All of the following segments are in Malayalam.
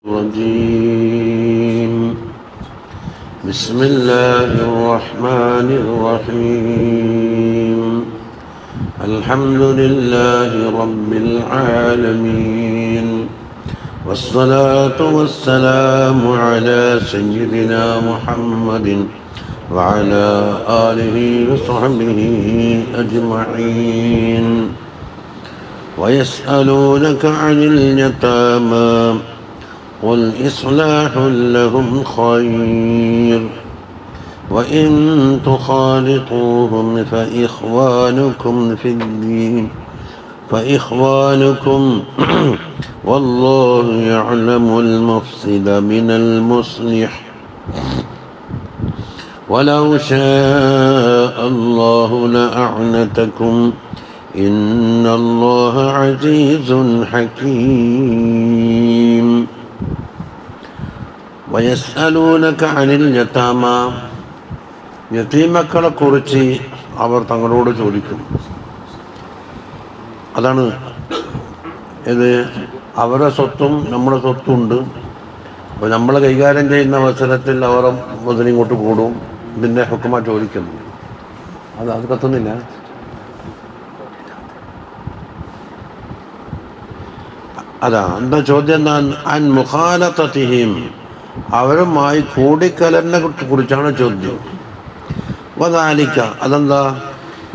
الرجيم. بسم الله الرحمن الرحيم. الحمد لله رب العالمين، والصلاة والسلام على سيدنا محمد وعلى آله وصحبه أجمعين. ويسألونك عن اليتامى قل إصلاح لهم خير وإن تخالطوهم فإخوانكم والله يعلم المفسد من المصلح ولو شاء الله لأعنتكم إن الله عزيز حكيم. വയസ്അലൂനക അനിൽ യതാമ, യതീമക്കളെ കുറിച്ച് അവർ തങ്ങളോട് ചോദിക്കും. അതാണ് ഇത്, അവരുടെ സ്വത്തും നമ്മുടെ സ്വത്തും ഉണ്ട്. അപ്പോൾ നമ്മൾ കൈകാര്യം ചെയ്യുന്ന അവസരത്തിൽ അവർ മുതലിങ്ങോട്ട് കൂടും. ഇതിൻ്റെ ഹുക്കുമ ചോദിക്കുന്നു. അത് കത്തുന്നില്ല. അതാ എന്താ ചോദ്യം? അൻ മുഖാലതതിഹിം, അവരുമായി കൂടിക്കലറിനെ കുറിച്ചാണ് ചോദ്യം. വദാലിക, അതെന്താ?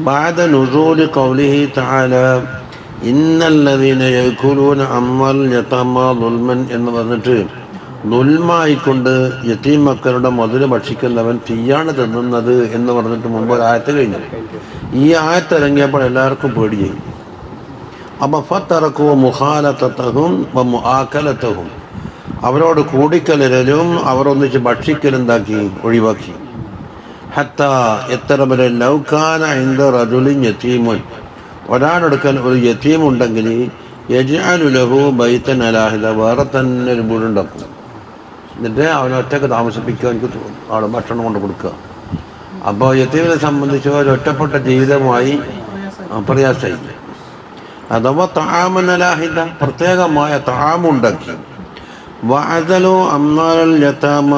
ബഅദ നുസൂലി ഖൗലിഹി തആല ഇന്നല്ലദീന യഅകുലൂന അംവാൽ യതമ ദുൽമൻ എന്ന് പറഞ്ഞിട്ട്, ദുൽമായിക്കൊണ്ട് യതീം മക്കളുടെ മുതല് ഭക്ഷിക്കുന്നവൻ തീയാണ് തിന്നുന്നത് എന്ന് പറഞ്ഞിട്ട് മുമ്പ് ഒരു ആയത്ത് കഴിഞ്ഞു. ഈ ആയത്ത് ഇറങ്ങിയപ്പോൾ എല്ലാവർക്കും പേടിയായി. അപ്പം ഫതറകൂ മുഖാലതതഹും വമുആകലതഹും, അവരോട് കൂടിക്കലരലും അവർ ഒന്നിച്ച് ഭക്ഷിക്കലെന്താക്കി, ഒഴിവാക്കി. ഹത്താ, എത്ര വരെ ലൗകാന ഇൻദ റജുലിൻ യതീമുൻ, ഒരാളെടുക്കൽ ഒരു യതീം ഉണ്ടെങ്കിൽ യജ്അലു ലഹു ബൈതൻ അലാഹിദ, വേറെ തന്നെ ഒരു വീടുണ്ടാക്കും. എന്നിട്ട് അവനെ ഒറ്റക്ക് താമസിപ്പിക്കുക, എനിക്ക് ആൾ ഭക്ഷണം കൊണ്ട് കൊടുക്കുക. അപ്പോൾ യതീമിനെ സംബന്ധിച്ച് ഒരു ഒറ്റപ്പെട്ട ജീവിതമായി പ്രയാസമായി. അഥവാ തആമൻ അലാഹിദ, പ്രത്യേകമായ തആമുണ്ടാക്കി. വഅദലു അംവാലൽ യതാമ,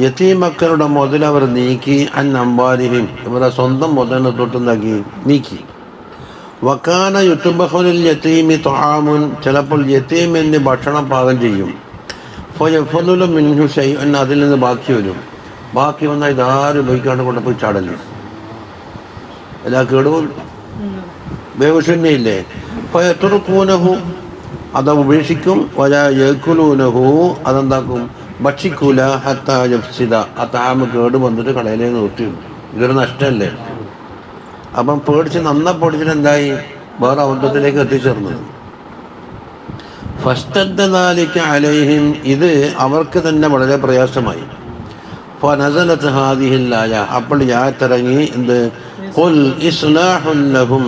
യതീമക്കളുടെ മുതൽ അവർ നീക്കി. അൻ അംവാലിഹിം, ഇവരുടെ സ്വന്തം മുതലിനെ തൊട്ടുണ്ടാക്കി നീക്കി. വകാന യുത്ബഖുലിൽ യതീമി തആമുൻ, ചിലപ്പോൾ യതീമിന് ഭക്ഷണം പാകം ചെയ്യും. ഫയഫ്ളുലു മിൻഹു ശൈഅൻ, അതിൽ നിന്ന് ബാക്കി വരും. ബാക്കി വന്നാൽ ഇതാരും ഉപയോഗിക്കാണ്ട് കൊണ്ടുപോയി ചാടല്, എല്ലാ കേടുപോലും വേവശൂന്യയില്ലേ. ഫയത്റുകൂനഹു, അത് ഉപേക്ഷിക്കും. വലാ യഅകുലൂനഹു, അതെന്താക്കും, ഭക്ഷിക്കൂല. ഹത്താ യഫ്സിദ, ആ താമ കേട് വന്നിട്ട് കടയിലേക്ക് നിർത്തിയിടും. ഇതൊരു നഷ്ടമല്ലേ. അപ്പം പേടിച്ചിട്ട് എന്തായി, വേറെ അബദ്ധത്തിലേക്ക് എത്തിച്ചേർന്നത്. ഫസ്തദ്ദ ദാലിക അലൈഹിം, ഇത് അവർക്ക് തന്നെ വളരെ പ്രയാസമായി. ഫനസലത് ഹാദിഹിൽ ആയ, അപ്പോൾ ഈ ആയത്തിറങ്ങി. എന്ത്? ഖുൽ ഇസ്ലാഹുൻ ലഹും,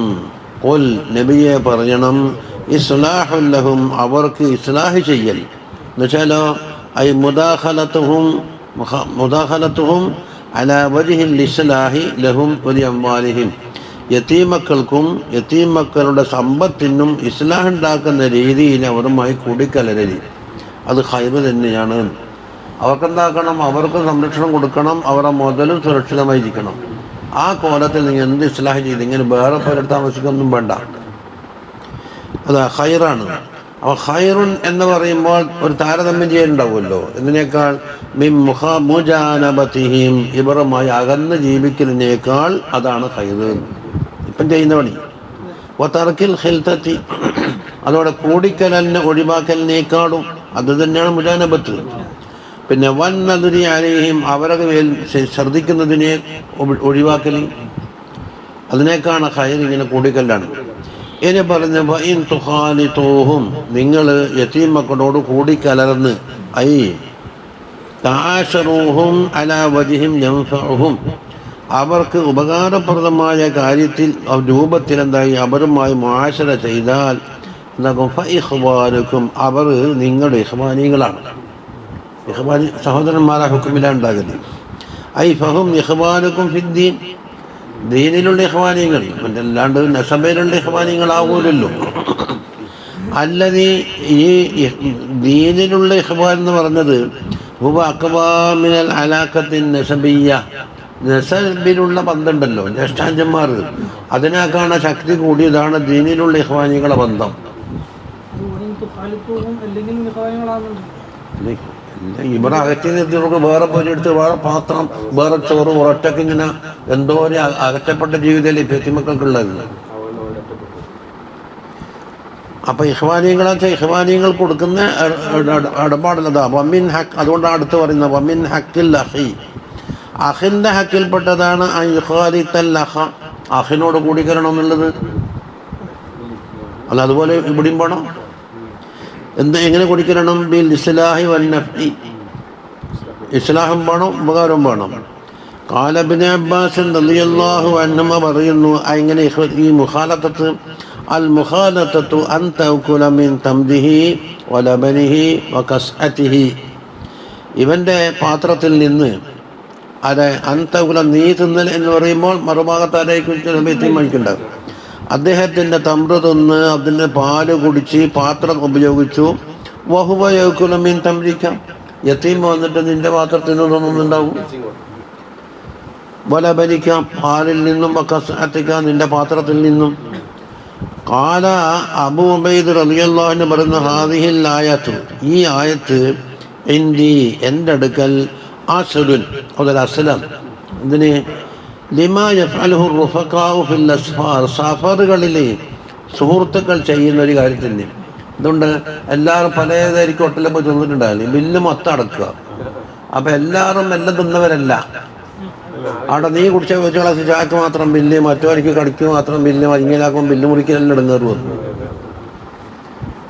ഖുൽ നബിയെ പറയണം, ഇസ്ലാഹുൻ ലഹും, അവർക്ക് ഇസ്ലാഹ് ചെയ്യൽ എന്നുവെച്ചാലോ, ഐ മുദാഖലത്തുഹും അലാ വജ്ഹിൽ ഇസ്ലാഹി ലഹും വലി അംവാലിഹിം, യതീമക്കൾക്കും യതീമക്കളുടെ സമ്പത്തിനും ഇസ്ലാഹ് ഉണ്ടാക്കുന്ന രീതിയിൽ അവരുമായി കൂടിക്കലരൽ, അത് ഖൈർ തന്നെയാണ്. അവർക്കെന്താക്കണം, അവർക്ക് സംരക്ഷണം കൊടുക്കണം, അവരുടെ മുതലും സുരക്ഷിതമായിരിക്കണം. ആ കോലത്തിൽ നിങ്ങൾ എന്ത് ഇസ്ലാഹ് ചെയ്ത്, ഇങ്ങനെ വേറെ പേരെടുത്ത് താമസിക്കൊന്നും വേണ്ട. അതാ ഖൈറാണ്. അപ്പോൾ ഖൈറുൻ എന്ന് പറയുമ്പോൾ ഒരു താരതമ്യം ചെയ്യാനുണ്ടാവുമല്ലോ. ഇതിനേക്കാൾ മുജാനബതിഹിം, ഇവരുമായി അകന്ന് ജീവിക്കലിനേക്കാൾ അതാണ് ഖൈർ, ഇപ്പം ചെയ്യുന്ന പണി. വതർക്കിൽ ഖിൽതതി, അതോടെ കൂടിക്കലലിനെ ഒഴിവാക്കലിനേക്കാളും അത് തന്നെയാണ് മുജാനബത്ത്. പിന്നെ വന്നദുരി അലൈഹിം, അവരൊക്കെ ശ്രദ്ധിക്കുന്നതിനെ ഒഴിവാക്കൽ, അതിനേക്കാണ് ഖൈർ, ഇങ്ങനെ കൂടിക്കല്ലാണ്. ഇനി പറഞ്ഞ വഇൻ തുഖാലിതൂഹും, നിങ്ങൾ യതീം മക്കളോട് കൂടിക്കലർന്ന്, ഐ തആശറൂഹും അലാ വജ്ഹിൻ യൻഫഉഹും, അവർക്ക് ഉപകാരപ്രദമായ കാര്യത്തിൽ രൂപത്തിൽ എന്തായി അവരുമായി മുആശറ ചെയ്താൽ എന്താകും, ഫഇഖ്വാനുക്കും, അവർ നിങ്ങളുടെ ഇഖ്വാനികളാണ്. ഇഖ്വാനി സഹോദരന്മാരെ ഹുക്കുമിലാണ് ഉണ്ടാകുന്നത്. ഐ ഫഹും ഇഖ്വാനുക്കും ഫിദ്ദീൻ, ദീനിലുള്ള ഇഖ്വാനികൾ, മറ്റല്ലാണ്ട് നസബയിലുള്ള ഇഖ്വാനികളാവൂലല്ലോ. അല്ലതി ഈ ദീനിലുള്ള ഇഖ്വാൻ എന്ന് പറഞ്ഞത് ഹുവ അഖ്വാമിനൽ അലാഖത്തിൻ നസബിയ്യ, നസബിലുള്ള ബന്ധമുണ്ടല്ലോ, ജ്യേഷ്ഠാഞ്ചന്മാർ, അതിനേക്കാണ് ശക്തി കൂടിയതാണ് ദീനിലുള്ള ഇഖ്വാനികളെ ബന്ധം. ഇവിടെ അകറ്റി നിർത്തി നമുക്ക് വേറെ പൊരിയെടുത്ത് വേറെ പാത്രം വേറെ ചോറ് ഒറ്റക്ക് ഇങ്ങനെ എന്തോ ഒരു അകറ്റപ്പെട്ട ജീവിതമല്ലേ പെറ്റിമക്കൾക്കുള്ളത്. അപ്പൊ ഇഖ്വാനികളെ ഇഖ്വാനികൾ കൊടുക്കുന്ന ഇടപാടുള്ളതാ വമിൻ ഹക്ക്. അതുകൊണ്ടാണ് അടുത്ത് പറയുന്നത് വമിൻ ഹക്കിൽ അഹി, അഹിന്റെ ഹക്കിൽപ്പെട്ടതാണ് അഹിനോട് കൂടിക്കരണം എന്നുള്ളത്. അല്ല അതുപോലെ ഇവിടെയും വേണം. എങ്ങനെ കൂടിക്കരണം? ബിൽ ഇസ്ലാഹി വൻ നഫ്ഇ, ഇസ്ലാഹും വേണം ഉപകാരവും വേണം. ഖാല ഇബ്നു അബ്ബാസ് റളിയല്ലാഹു അൻഹുമ പറയുന്നു, ഇങ്ങനെ ഈ മുഖാലത്തത്ത് അൽ മുഖാലത്തത്തു അൻ തഅകുല മിൻ തംദിഹി വലബനിഹി വകസ്അതിഹി, ഇവൻ്റെ പാത്രത്തിൽ നിന്ന് അതെ അന്തകുല നീ തിന്നൽ എന്ന് പറയുമ്പോൾ മറുഭാഗത്താരേക്കും ചിലപ്പോൾ മണിക്കുണ്ടാകും. അദ്ദേഹത്തിൻ്റെ തമ്പ്ര തിന്ന് അതിൻ്റെ പാല് കുടിച്ച് പാത്രം ഉപയോഗിച്ചു. വഹുവ മീൻ തമ്രിക്കാം, യത്തീം വന്നിട്ട് നിന്റെ പാത്രത്തിൽ നിന്നൊന്നുണ്ടാവും. വല ബലിക്കാം, പാലിൽ നിന്നും വകസ്അതിക, നിന്റെ പാത്രത്തിൽ നിന്നും. ഖാല അബൂ ഉബൈദ് റളിയല്ലാഹു അൻഹു പറയുന്ന ഹാദിഹിൽ ആയത്ത്, ഈ ആയത്ത് ഇന്ദി എൻ്റെ അടുക്കൽ അസ്ലുൻ, അതൊരു അസ്ലാണ്. ഇതിന് ലിമാ യഫ്അലുഹു റുഫഖാഉ ഫിൽ അസ്ഫാർ, സഫറുകളിൽ സുഹൃത്തുക്കൾ ചെയ്യുന്ന ഒരു കാര്യത്തിന്. അതുകൊണ്ട് എല്ലാവരും പലതായിരിക്കും ഹോട്ടലിൽ തിന്നിട്ടുണ്ടാവില്ല, ബില്ല് മൊത്തം അടക്കുക. അപ്പൊ എല്ലാവരും എല്ലാം തിന്നവരല്ല. അവിടെ നീ കുടിച്ച വെച്ച് ഗ്ലാസ് ചായക്ക് മാത്രം ബില്ല്, മറ്റവർക്ക് കടിക്ക് മാത്രം ബില്ല്, ഇങ്ങനെയാക്കും ബില്ല് മുറിക്കലെല്ലാം ഇടുന്നേറ് വന്നു.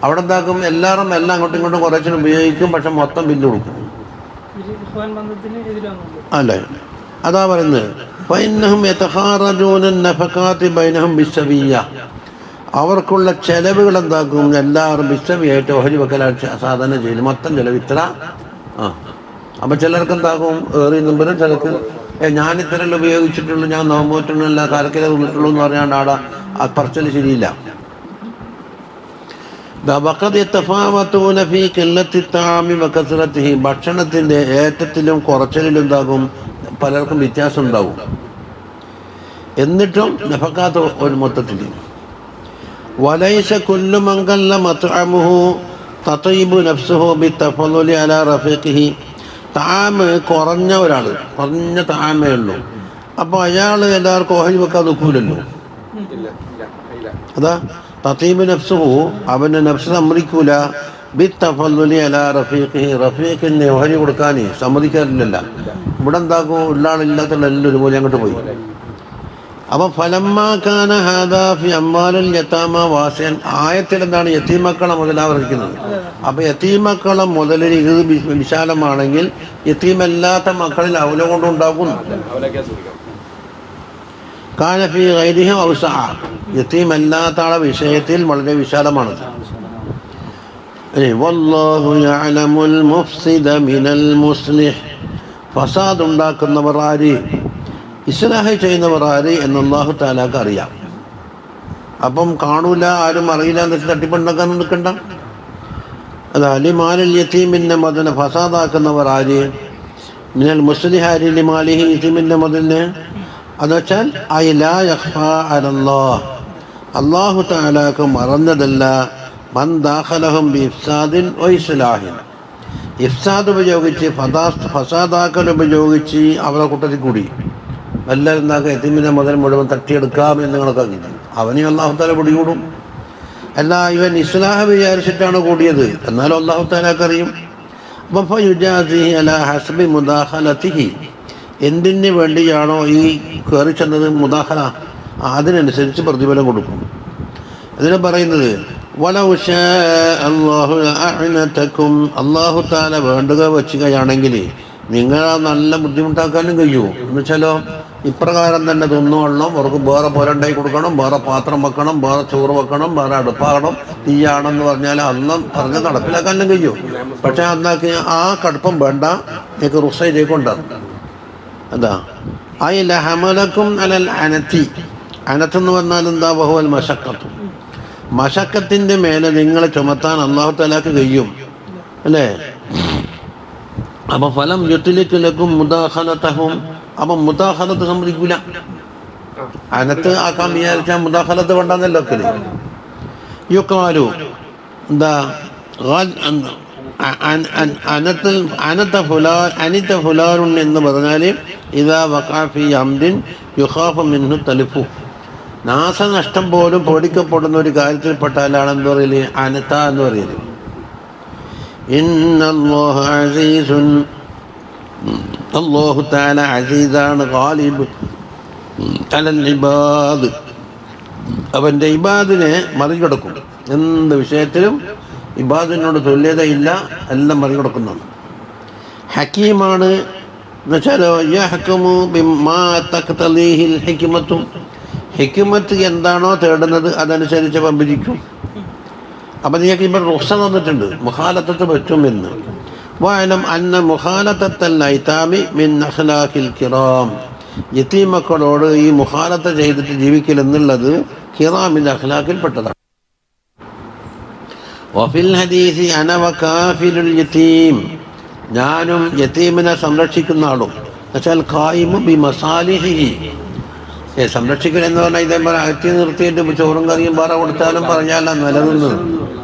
അവിടെ എന്താക്കും, എല്ലാവരും എല്ലാം അങ്ങോട്ടും ഇങ്ങോട്ടും കുറച്ചിന് ഉപയോഗിക്കും, പക്ഷെ മൊത്തം ബില്ല് കൊടുക്കും. അല്ലേ? അതാ പറയുന്നത് അവർക്കുള്ള ചെലവുകൾ എന്താക്കും, എല്ലാവരും ബിസ്സവിയായിട്ട് ഓഹരി വെക്കലായിട്ട് സാധാരണ ചെയ്യും. മൊത്തം ചെലവ് ഇത്ര. അപ്പൊ ചിലർക്ക് എന്താക്കും ഏറി നമ്പരും, ചിലർക്ക് ഞാൻ ഇത്തരം ഉപയോഗിച്ചിട്ടുള്ളൂ, ഞാൻ നോമ്പോറ്റുള്ളൂ, എല്ലാ കാലക്കിലെ തിന്നിട്ടുള്ളൂ എന്ന് പറഞ്ഞാണ്ട് അവിടെ പറച്ചൽ ശരിയില്ല. ഭക്ഷണത്തിന്റെ ഏറ്റത്തിലും കുറച്ചിലും എന്താകും, പലർക്കും വ്യത്യാസം ഉണ്ടാവും. എന്നിട്ടും നഫക്കാത്ത് ഒരു മൊത്തത്തിൽ വലൈസ കുല്ലു മൻ ഖല്ല മത്അമുഹു തതയ്യിബു നഫ്സുഹു ബിത്തഫളുലി അലാ റഫീഖിഹി. താമ് കുറഞ്ഞ ഒരാൾ, കുറഞ്ഞ താമേ ഉള്ളൂ, അപ്പോൾ അയാൾ എല്ലാവർക്കും ഓഹരി വെക്കാൻ നോക്കൂലല്ലോ. അതാ തതയ്യിബു നഫ്സുഹു, അവൻ്റെ നഫ്സ് സമ്മതിക്കൂല. ബിത്തഫളുലി അലാ റഫീഖിഹി, റഫീഖിന് ഓഹരി കൊടുക്കാൻ സമ്മതിക്കാറില്ലല്ല. ഇവിടെ എന്താക്കും, ഉള്ള ആളില്ലാത്തുള്ള എല്ലാം ഒരുപോലെ അങ്ങോട്ട് പോയി. അപ്പൊ ഫലമ്മാകാന ഹാദാ ഫി അംവാലിൽ യതാമ വാസിൻ, ആയത്തിൽ എന്താണ് യതീമക്കളെ മുതലാവർക്കുന്നത്. അപ്പൊ യതീമക്കളെ മുതലിൽ ഇത് വിശാലമാണെങ്കിൽ യതീമല്ലാത്ത മക്കളിൽ അവല കൊണ്ടുണ്ടാകുന്നു. കാന ഫീ ഗൈരിഹി ഔസഅ, യതീമല്ലാത്ത ആളെ വിഷയത്തിൽ വളരെ വിശാലമാണത്. വല്ലാഹു യഅലമുൽ മുഫ്സിദ മിനൽ മുസ്ലിഹ്, ഫസാദ് ഉണ്ടാക്കുന്നവർ ആര്, ഇസ്ലാഹ് ചെയ്യുന്നവർ ആര് എന്ന് അല്ലാഹു തആലക്ക് അറിയാം. അപ്പം കാണൂല, ആരും അറിയില്ല എന്ന് വെച്ച് തട്ടിപ്പുണ്ടാക്കാൻ നിൽക്കണ്ട. അത് അലിമാലിൽ യതീമിൻ്റെ മദന ഫസാദാക്കുന്നവർ ആര്, മിനൽ മുസ്ലിഹാരി ലിമാലിഹി, യതീമിൻ്റെ മദലിന്. എന്ന് വെച്ചാൽ ഐ ലാ യഖ്ഫാ അലല്ലാഹ്, അല്ലാഹു തആലക്ക് മറന്നതല്ല. മൻ ദാഖലഹും ബി ഇഫ്സാദിൻ വ ഇസ്ലാഹിൻ, ഇഫ്സാദ് ഉപയോഗിച്ച് ഫസാദാക്കൽ ഉപയോഗിച്ച് അവരുടെ കൂട്ടത്തിൽ കൂടി എല്ലാവരും എന്താക്കുക, യതീമിൻ്റെ മുതൽ മുഴുവൻ തട്ടിയെടുക്കാം എന്ന് കണക്കാക്കി അവനെ അല്ലാഹു തആല പിടികൂടും. അല്ല ഇവൻ ഇസ്ലാഹ് വിചാരിച്ചിട്ടാണ് കൂടിയത്, എന്നാലും അല്ലാഹു തആലക്ക് അറിയും. അപ്പം ഫയുജാസിഹി അലാ ഹസ്ബി മുദാഖലതിഹി, എന്തിന് വേണ്ടിയാണോ ഈ കയറി ചെന്നത് മുദാഖല, അതിനനുസരിച്ച് പ്രതിഫലം കൊടുക്കും. അതിനെ പറയുന്നത് വലൗ ശാ അല്ലാഹു ലഅഅനതകും, അല്ലാഹു തആല വേണ്ടുക വെച്ചുകയാണെങ്കിൽ നിങ്ങളെ നല്ല ബുദ്ധിമുട്ടാക്കാനും കഴിയുമോ എന്ന് വെച്ചാലോ, ഇപ്രകാരം തന്നെ തിന്നുകൊള്ളണം, അവർക്ക് വേറെ പോരണ്ടായി കൊടുക്കണം, വേറെ പാത്രം വെക്കണം, വേറെ ചോറ് വെക്കണം, വേറെ അടുപ്പാകണം, തീയാണെന്ന് പറഞ്ഞാൽ അന്നും പറഞ്ഞ് നടപ്പിലാക്കാനും കഴിയും. പക്ഷെ എന്നാക്കി ആ കടുപ്പം വേണ്ട, എനിക്ക് റുസയിലേക്ക് കൊണ്ടാണ്. അതാ ഐ ലഹമലക്കും അലൽ അനത്തി, അനത്ത് എന്ന് പറഞ്ഞാൽ എന്താ, വഹുവൽ മശഖത്ത്, മശക്കത്തിൻ്റെ മേലെ നിങ്ങളെ ചുമത്താൻ അല്ലാഹു തആലക്ക് കഴിയും അല്ലേ? അപ്പം ഫലം യുത്ലിക്കുലക്കും മുദാഖലതഹും, അപ്പം മുദാഖലത്ത് സമ്മതിക്കൂല. അനത്ത് ആക്കാൻ വിചാരിച്ചാൽ മുദാഖലത്ത് വേണ്ടെന്നല്ലോ ഒക്കെ യുക്കാലു എന്താ അനിത ഫുലാനുൻ എന്ന് പറഞ്ഞാൽ ഇതാ വഖാഫി അംദിൻ യുഖാഫു മിൻഹു തലിഫു, നാശനഷ്ടം പോലും പേടിക്കപ്പെടുന്ന ഒരു കാര്യത്തിൽപ്പെട്ടാലാണ് എന്ത് പറയല്? അനത്ത എന്ന് പറയല്. ഇന്നല്ലാഹ അസീസുൻ, അല്ലാഹു തആല അസീസാണ്, ഗാലിബ് അലൽ ഇബാദ്, അവൻ്റെ ഇബാദിനെ മറികടക്കും. എന്ത് വിഷയത്തിലും ഇബാദിനോട് തുല്യതയില്ല, എല്ലാം മറികടക്കുന്നതാണ്. ഹക്കീമാണ് എന്ന് വെച്ചാൽ യഹ്കുമു ബിമാ തഖ്തലീഹിൽ ഹിക്മത്തു, ഹിക്മത്ത് എന്താണോ തേടുന്നത് അതനുസരിച്ച് പമ്പിരിക്കും. അപ്പം നിങ്ങൾക്ക് ഇപ്പോൾ റുഖ്സ തന്നിട്ടുണ്ട് മുഖാലത്തത്ത് പറ്റും എന്ന്. വഅലം അന്ന മുഖാലത്തൽ ഐതാമി മിൻ അഖ്ലാഖിൽ കിറാം, യതീം മക്കളോട് ഈ മുഖാലത്ത ചെയ്തിട്ട് ജീവിക്കൽ എന്നുള്ളത് കിറാമിൻ്റെ അഖ്ലാഖിൽപ്പെട്ടതാണ്. വഫിൽ ഹദീസി അന വകാഫിലുൽ യതീം, ഞാനും യതീമിനെ സംരക്ഷിക്കുന്ന ആളും. എന്നുവെച്ചാൽ ഖായിമു ബി മസാലിഹിഹി, സംരക്ഷിക്കൽ എന്ന് പറഞ്ഞാൽ ഇതേപോലെ അകറ്റി നിർത്തിയിട്ട് ചോറും കറിയും പാറ കൊടുത്താലും പറഞ്ഞാൽ നിലനിന്ന്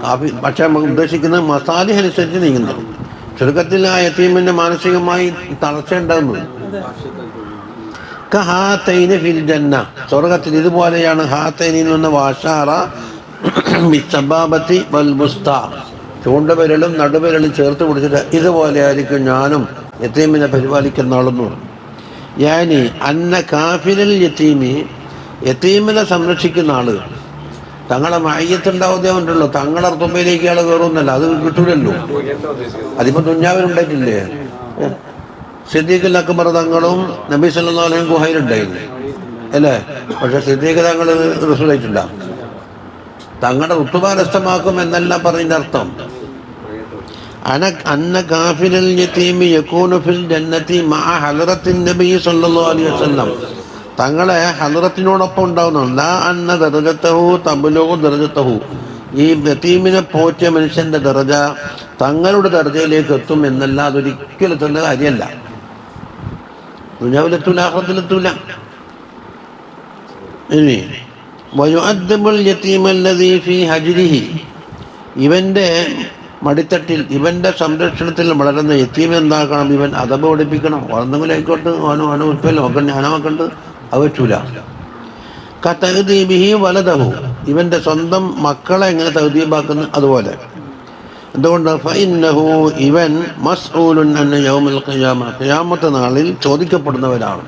കാഫി, പക്ഷെ നമുക്ക് ഉദ്ദേശിക്കുന്നത് മസാലിഹ് അനുസരിച്ച് നീങ്ങുന്നു. ചുരുക്കത്തിൽ ആ യതീമിൻ്റെ മാനസികമായി തളർച്ചയുണ്ടാകുന്നു. കഹാതൈനി ഫിൽ ജന്ന, സ്വർഗത്തിൽ ഇതുപോലെയാണ്. ഹാതൈനി എന്ന് പറഞ്ഞ വാഷാറ ബിസ്സബാബത്തി വൽ മുസ്താ, ചൂണ്ടുവിരലും നടുവിരലും ചേർത്ത് പിടിച്ചിട്ട് ഇതുപോലെ ആയിരിക്കും ഞാനും യതീമിനെ പരിപാലിക്കുന്ന ആളെന്ന് പറഞ്ഞു. യാനി അന്ന കാഫിലൽ യതീമി, യതീമിനെ സംരക്ഷിക്കുന്ന ആള് തങ്ങളെ മയ്യത്തുണ്ടാവുന്നതുകൊണ്ടല്ലോ തങ്ങളുടെ തുമ്പയിലേക്ക് ആൾ കയറുന്നല്ല, അത് കിട്ടൂലല്ലോ. അതിപ്പോൾ ദുന്യാവിലുണ്ടായിട്ടില്ലേ? സിദ്ദീഖുൽ അക്ബർ തങ്ങളും നബി സല്ലല്ലാഹു അലൈഹി വസല്ലം ഗുഹയിലുണ്ടായിരുന്നു അല്ലേ? പക്ഷെ സിദ്ദീഖ് തങ്ങൾ റസൂലായിട്ടില്ല. തങ്ങളുടെ ഋതുബാലസ്ഥമാക്കും എന്നല്ല പറഞ്ഞതിൻ്റെ അർത്ഥം. അന്ന കാഫിലൽ യതീമി യകൂനു ഫിൽ ജന്നതി മഅ ഹളറത്തിൻ നബി സല്ലല്ലാഹു അലൈഹി വസല്ലം, തങ്ങളെ ഹളറത്തിനോടൊപ്പം ഉണ്ടാവുന്നതാണ്. ലാ അന്ന ദറജതഹു തബ്ലുഗു ദറജതഹു, ഈ യതീമിനെ പോറ്റിയ മനുഷ്യൻ്റെ ദറജ തങ്ങളുടെ ദർജയിലേക്ക് എത്തും എന്നല്ല, അതൊരിക്കലും എത്തുന്ന കാര്യമല്ല. ദുനിയാവിലെത്തൂല, ആഖിറത്തിലെത്തൂല. ഇനി വയുഅദ്ദിബുൽ യതീമല്ലദീ ഫീ ഹജ്രിഹി, ഇവൻ്റെ മടിത്തട്ടിൽ ഇവൻ്റെ സംരക്ഷണത്തിൽ വളരുന്ന യതീം എന്താക്കണം? ഇവൻ അദബ് പഠിപ്പിക്കണം. എന്തെങ്കിലും ആയിക്കോട്ടെ, ഓനോ ഉൽപ്പല്ലോ ഒക്കെ ഞാനൊക്കെണ്ട്, അത് പറ്റൂല. കതഅദീബിഹി വലദഹു, ഇവൻ്റെ സ്വന്തം മക്കളെ എങ്ങനെ തഅദീബാക്കുന്നു അതുപോലെ. എന്തുകൊണ്ട്? ഫഇന്നഹു, ഇവൻ മസ്ഊലുൻ അൻ യൗമിൽ ഖിയാമ, ഖിയാമത്ത് നാളിൽ ചോദിക്കപ്പെടുന്നവനാണ്.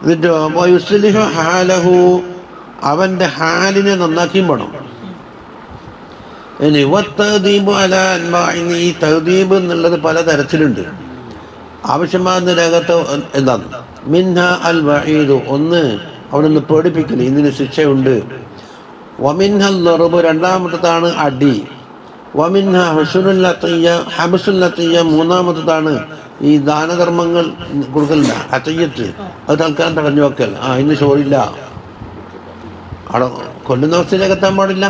എന്നിട്ട് വയുസ്ലിഹു ഹാലഹു, അവൻ്റെ ഹാലിനെ നന്നാക്കിയും വേണം. ഇനി വത്തദീബു അലാ അൻവാഇൻ, ഈ തഅദീബ് എന്നുള്ളത് പലതരത്തിലുണ്ട്. ആവശ്യമാകുന്ന രംഗത്ത് എന്താണ്? മിൻഹ അൽ വഈദു, ഒന്ന് അവിടെ പേടിപ്പിക്കൽ, ഇതിന് ശിക്ഷയുണ്ട്. വമിൻഹൽ ദർബ്, രണ്ടാമത്തതാണ് അടി. വമിൻഹ ഹുസ്നുൽ അത്തിയ്യ, ഹബ്സുൽ അത്തിയ്യ, മൂന്നാമത്തതാണ് ഈ ദാനധർമ്മങ്ങൾ കൊടുക്കലില്ല, അത്തയ്യത്ത്, അത് തൽക്കാലം തടഞ്ഞു വെക്കൽ. ഇന്ന് ചോറില്ല, അവിടെ കൊല്ലുന്ന അവസ്ഥയിലേക്ക് എത്താൻ പാടില്ല.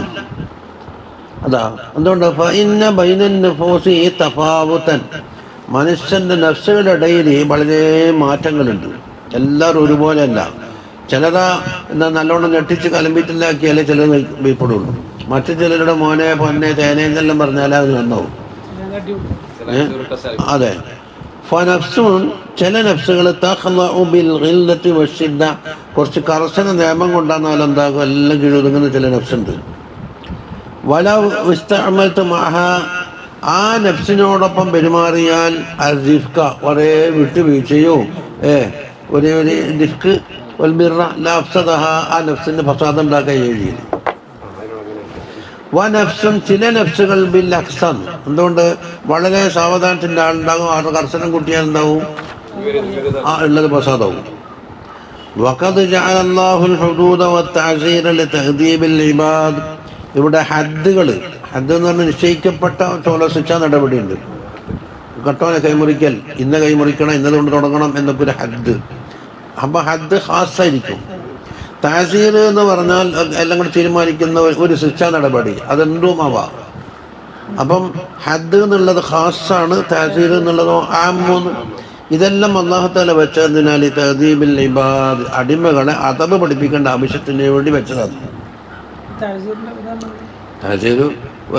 അതാ എന്തുകൊണ്ട്? ഫഇന്ന ബൈനൻ നുഫൂസി തഫാവുതൻ, മനുഷ്യൻ്റെ നഫ്സുകളുടെ ഇടയിൽ വളരെ മാറ്റങ്ങളുണ്ട്. എല്ലാവരും ഒരുപോലെയല്ല. ചിലതാ എന്താ നല്ലോണം ഞെട്ടിച്ച് കലമ്പിറ്റില്ലാക്കിയാലേ ചിലത് വീപ്പെടുള്ളൂ. മറ്റു ചിലരുടെ മോനെ പൊന്നെ തേനെ എന്നെല്ലാം പറഞ്ഞാൽ അത് നന്നാവും. അതെ. ഫനഫ്സുൻ, ചില നഫ്സുകൾ തഖ്ലഉ ബിൽ ഗില്ലത്തി വശിദ്ദ, കുറച്ച് കർശന നിയമം കൊണ്ടാന്നാലും എന്താകും എല്ലാം കീഴൊതുങ്ങുന്ന ചില നഫ്സുണ്ട്. വലൗ ഇസ്തഅമൽതു മഅഹ, ആ നഫ്സിനോടൊപ്പം പെരുമാറിയാൽ അർജിഫ്ക, ഒരേ വിട്ടുവീഴ്ചയോ ഒരേ ഒരു ഡിഫ്ക്ക് വൽബിറ ലഫ്സദഹ, ആ നഫ്സിൻ്റെ ഫസാദ് ഉണ്ടാക്കുകയും ചെയ്യും. വനഫ്സും, ചില നഫ്സുകൾ ബിൽ അക്സൻ, എന്തുകൊണ്ട്? വളരെ സാവധാനത്തിൻ്റെ ആളുണ്ടാകും, അവരുടെ കർശനം കൂട്ടിയാൽ എന്താവും? ഉള്ളത് ഫസാദാവും. വഖദ് ജഅലല്ലാഹുൽ ഹുദൂദ വത്തഅസീറ ലിതഅദീബിൽ ഇബാദ്, ഇവിടെ ഹദ്ദുകൾ, ഹദ്ദ് എന്ന് പറഞ്ഞാൽ നിശ്ചയിക്കപ്പെട്ട ശിക്ഷാ നടപടിയുണ്ട്. കട്ടോനെ കൈമുറിക്കൽ, ഇന്ന കൈമുറിക്കണം, ഇന്നതുകൊണ്ട് തുടങ്ങണം എന്നൊക്കെ ഒരു ഹദ്ദ്. അപ്പം ഹദ്ദ് ഖാസായിരിക്കും. താസീർ എന്ന് പറഞ്ഞാൽ എല്ലാം കൂടി തീരുമാനിക്കുന്ന ഒരു ശിക്ഷാ നടപടി, അതെന്തും ആവാം. അപ്പം ഹദ് എന്നുള്ളത് ഖാസാണ്, താസീർ എന്നുള്ളതോ ആമ്മൂന്ന്. ഇതെല്ലാം അല്ലാഹു തആല വെച്ചതിനാൽ തഅദീബിൽ ഇബാദ്, അടിമകളെ അദബ് പഠിപ്പിക്കേണ്ട ആവശ്യത്തിന് വേണ്ടി വെച്ചതാണ്. താസീർ